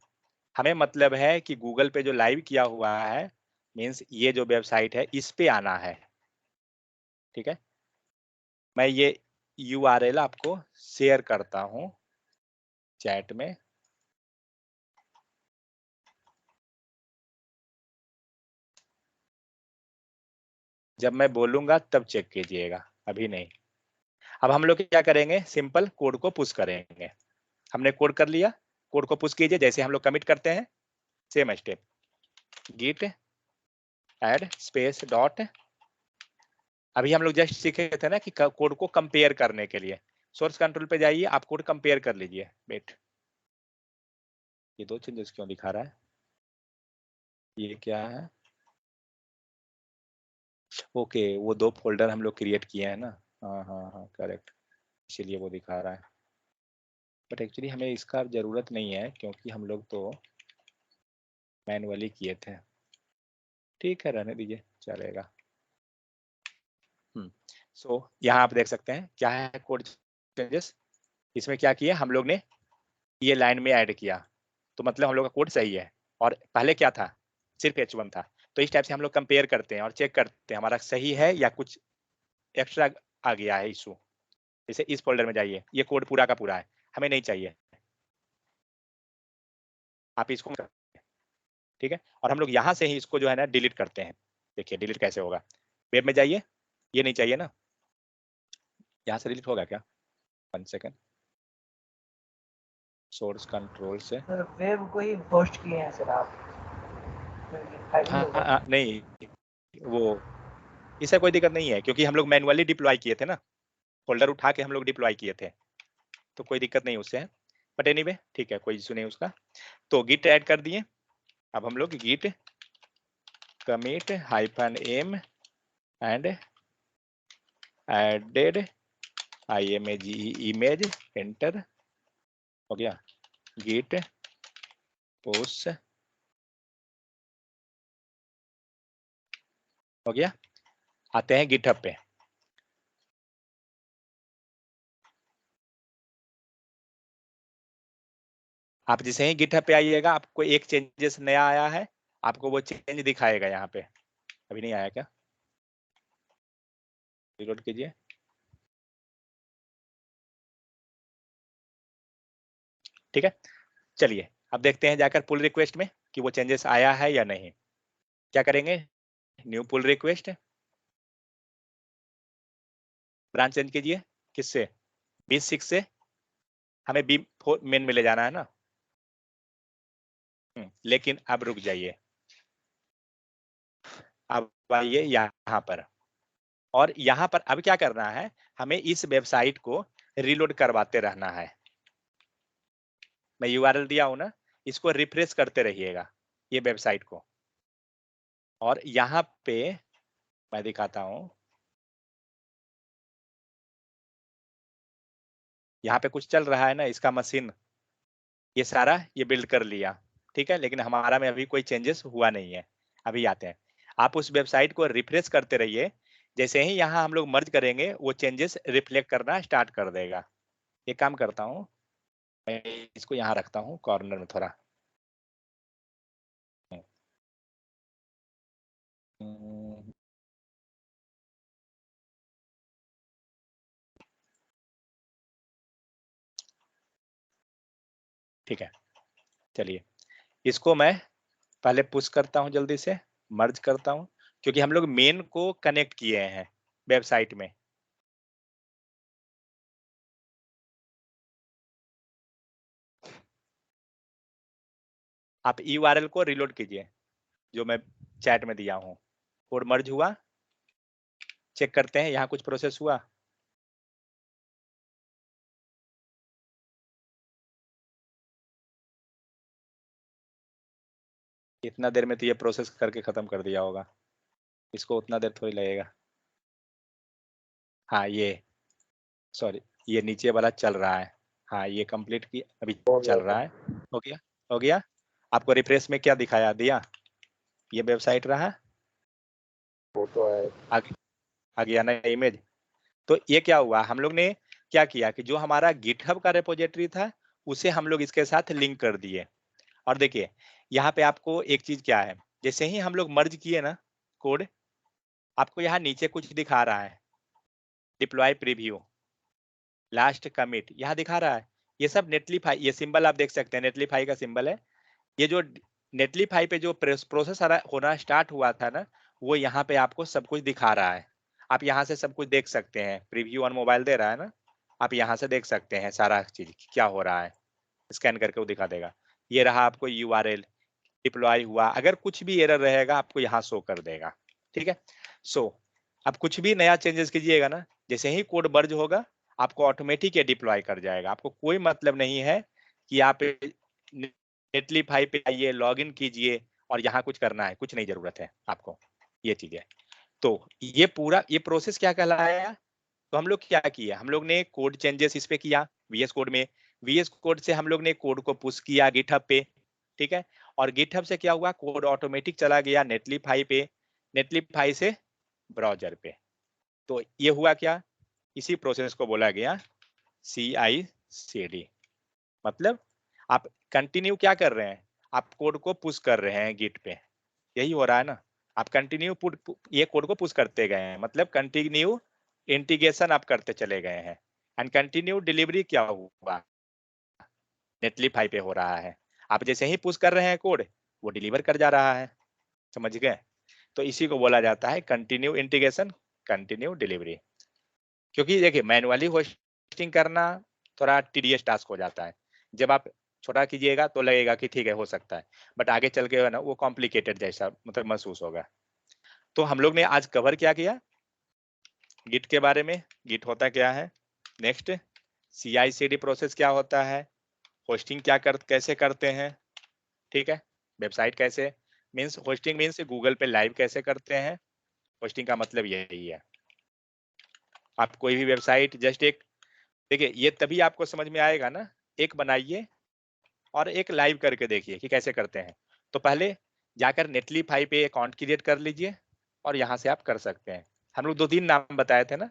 हमें मतलब है कि गूगल पे जो लाइव किया हुआ है, मीन्स ये जो वेबसाइट है इस पे आना है। ठीक है, मैं ये URL आपको शेयर करता हूं चैट में। जब मैं बोलूंगा तब चेक कीजिएगा, अभी नहीं। अब हम लोग क्या करेंगे, सिंपल कोड को पुश करेंगे। हमने कोड कर लिया, कोड को पुश कीजिए जैसे हम लोग कमिट करते हैं, same step, git add space dot. अभी हम लोग जस्ट सीखे थे ना कि कोड को कंपेयर करने के लिए, सोर्स कंट्रोल पे जाइए, आप कोड कंपेयर कर लीजिए। वेट, ये 2 चेंजेस क्यों दिखा रहा है, ये क्या है? ओके, वो 2 फोल्डर हम लोग क्रिएट किए हैं ना, हाँ हाँ हाँ करेक्ट, इसीलिए वो दिखा रहा है। बट एक्चुअली हमें इसका जरूरत नहीं है क्योंकि हम लोग तो मैनुअली किए थे। ठीक है, रहने दीजिए, चलेगा। सो यहाँ आप देख सकते हैं क्या है कोड चेंजेस। इसमें क्या किया हम लोग ने, ये लाइन में ऐड किया, तो मतलब हम लोग का कोड सही है। और पहले क्या था, सिर्फ H1 था। तो इस टाइप से हम लोग कंपेयर करते हैं और चेक करते हैं हमारा सही है या कुछ एक्स्ट्रा आ गया है इशू। जैसे इस फोल्डर में जाइए, ये कोड पूरा का पूरा है, हमें नहीं चाहिए, आप इसको, ठीक है। और हम लोग यहाँ से ही इसको जो है ना डिलीट करते हैं। देखिए डिलीट कैसे होगा, वेब में जाइए, ये नहीं चाहिए ना, यहाँ से डिलीट होगा क्या, 1 सेकेंड, सोर्स कंट्रोल से। वेब को ही होस्ट किए हैं सर आप? हाँ नहीं, वो इससे कोई दिक्कत नहीं है क्योंकि हम लोग मैनुअली डिप्लॉय किए थे ना, फोल्डर उठा के हम लोग डिप्लॉय किए थे, तो कोई दिक्कत नहीं उससे है। बट एनीवे ठीक है, कोई इशू नहीं उसका। तो गिट ऐड कर दिए, अब हम लोग git commit -m and added image image, enter हो गया। गिट पुश हो गया। आते हैं गिटहब पे, आप जैसे ही गिटहब पे आइएगा आपको एक चेंजेस नया आया है, आपको वो चेंज दिखाएगा यहाँ पे। अभी नहीं आया क्या, रिलोड कीजिए। ठीक है, चलिए अब देखते हैं जाकर पुल रिक्वेस्ट में कि वो चेंजेस आया है या नहीं। क्या करेंगे, new pull request, branch change कीजिए, किससे, 20.6 से, हमें B4 मेन में ले जाना है ना। लेकिन अब रुक जाइए, अब आइए यहाँ पर, और यहाँ पर अब क्या करना है, हमें इस वेबसाइट को रीलोड करवाते रहना है। मैं यूआरएल दिया हूं ना, इसको रिफ्रेश करते रहिएगा ये वेबसाइट को। और यहाँ पे मैं दिखाता हूं, यहाँ पे कुछ चल रहा है ना, इसका मशीन ये सारा ये बिल्ड कर लिया, ठीक है, लेकिन हमारा में अभी कोई चेंजेस हुआ नहीं है। अभी आते हैं, आप उस वेबसाइट को रिफ्रेश करते रहिए, जैसे ही यहाँ हम लोग मर्ज करेंगे वो चेंजेस रिफ्लेक्ट करना स्टार्ट कर देगा। ये काम करता हूँ मैं, इसको यहाँ रखता हूँ कॉर्नर में थोड़ा। ठीक है, चलिए इसको मैं पहले पुश करता हूं, जल्दी से मर्ज करता हूं, क्योंकि हम लोग मेन को कनेक्ट किए हैं वेबसाइट में। आप यूआरएल को रीलोड कीजिए जो मैं चैट में दिया हूं। कोड मर्ज हुआ, चेक करते हैं यहाँ कुछ प्रोसेस हुआ। इतना देर में तो ये प्रोसेस करके खत्म कर दिया होगा, इसको उतना देर थोड़ी लगेगा। हाँ ये सॉरी, ये नीचे वाला चल रहा है। हाँ ये कंप्लीट की अभी चल रहा है। हो गया, हो गया। आपको रिफ्रेश में क्या दिखाया दिया, ये वेबसाइट रहा, फोटो है, आ गया ना इमेज। तो ये क्या हुआ, हम लोग ने क्या किया कि जो हमारा गिटहब का रिपोजिटरी था उसे हम लोग इसके साथ लिंक कर दिए। और देखिए यहाँ पे आपको एक चीज क्या है, जैसे ही हम लोग मर्ज किए ना कोड, आपको यहाँ नीचे कुछ दिखा रहा है, डिप्लॉय प्रीव्यू, लास्ट कमिट यहाँ दिखा रहा है। ये सब नेटलीफाई, ये सिंबल आप देख सकते हैं, नेटलीफाई का सिंबल है। ये जो नेटलीफाई पे जो प्रोसेस होना स्टार्ट हुआ था ना, वो यहाँ पे आपको सब कुछ दिखा रहा है। आप यहाँ से सब कुछ देख सकते हैं, प्रीव्यू ऑन मोबाइल दे रहा है ना, आप यहाँ से देख सकते हैं सारा चीज क्या हो रहा है, स्कैन करके वो दिखा देगा। ये रहा आपको यूआरएल, डिप्लॉय हुआ, अगर कुछ भी एरर रहेगा आपको यहाँ शो कर देगा। ठीक है, सो अब कुछ भी नया चेंजेस कीजिएगा ना, जैसे ही कोड मर्ज होगा आपको ऑटोमेटिक ये डिप्लॉय कर जाएगा। आपको कोई मतलब नहीं है कि आप नेटलीफाई पे आइए, लॉगिन कीजिए और यहाँ कुछ करना है, कुछ नहीं जरूरत है आपको ये चीजें। तो ये पूरा ये प्रोसेस क्या कहलाया, तो हम लोग क्या किया, हम लोग ने कोड चेंजेस इस पे किया वीएस कोड में, वीएस कोड से हम लोग ने कोड को पुश किया गिटहब पे, ठीक है, और गिटहब से क्या हुआ, कोड ऑटोमेटिक चला गया नेटलीफाई पे, नेटलीफाई से ब्राउजर पे। तो ये हुआ क्या, इसी प्रोसेस को बोला गया CI/CD। मतलब आप कंटिन्यू क्या कर रहे हैं, आप कोड को पुश कर रहे हैं गिट पे, यही हो रहा है ना। आप कंटिन्यू ये कोड को पुश करते गए हैं, मतलब कंटिन्यू इंटीग्रेशन आप करते चले गए हैं। एंड कंटिन्यू डिलीवरी क्या हुआ, नेटलीफाई पे हो रहा है। आप जैसे ही पुश कर रहे हैं कोड, वो डिलीवर कर जा रहा है, समझ गए। तो इसी को बोला जाता है कंटिन्यू इंटीग्रेशन, कंटिन्यू डिलीवरी। क्योंकि देखिए मैनुअली होस्टिंग करना थोड़ा टीडियस टास्क हो जाता है, जब आप छोटा कीजिएगा तो लगेगा कि ठीक है हो सकता है, बट आगे चल के ना वो कॉम्प्लिकेटेड जैसा मतलब महसूस होगा। तो हम लोग ने आज कवर क्या किया, गिट के बारे में, गिट होता क्या है, नेक्स्ट CI/CD प्रोसेस क्या होता है, होस्टिंग कैसे करते हैं, ठीक है, वेबसाइट कैसे मीन्स होस्टिंग मीन्स गूगल पे लाइव कैसे करते हैं, होस्टिंग का मतलब यही है। आप कोई भी वेबसाइट जस्ट एक देखिए, ये तभी आपको समझ में आएगा ना, एक बनाइए और एक लाइव करके देखिए कि कैसे करते हैं। तो पहले जाकर नेटलीफाई पे अकाउंट क्रिएट कर लीजिए और यहाँ से आप कर सकते हैं। हम लोग 2-3 नाम बताए थे ना,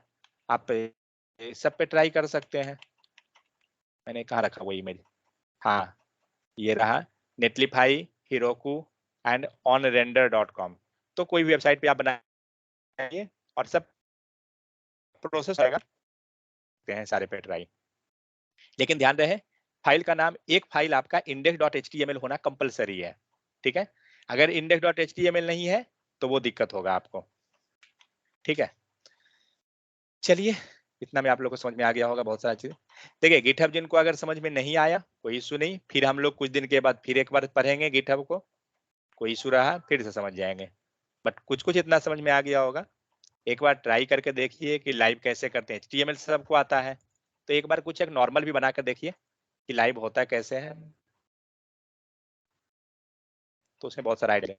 आप सब पे ट्राई कर सकते हैं। मैंने कहाँ रखा वो इमेज, हाँ ये रहा, नेटलीफाई, हिरोकू एंड onrender.com। तो कोई भी वेबसाइट पे आप बनाइए और सब प्रोसेस आएगा हैं सारे पे ट्राई। लेकिन ध्यान रहे फाइल का नाम, एक फाइल आपका index.html होना कंपलसरी है, ठीक है। अगर index.html नहीं है तो वो दिक्कत होगा आपको, ठीक है। चलिए इतना में आप लोग को समझ में आ गया होगा बहुत सारा चीज। देखिए गिटहब जिनको अगर समझ में नहीं आया कोई इशू नहीं, फिर हम लोग कुछ दिन के बाद फिर एक बार पढ़ेंगे गिटहब को, कोई इशू रहा फिर से समझ जाएंगे, बट कुछ कुछ इतना समझ में आ गया होगा। एक बार ट्राई करके देखिए कि लाइव कैसे करते हैं, HTML सबको आता है तो एक बार कुछ एक नॉर्मल भी बनाकर देखिए कि लाइव होता कैसे है, तो उसमें बहुत सारा आइडिया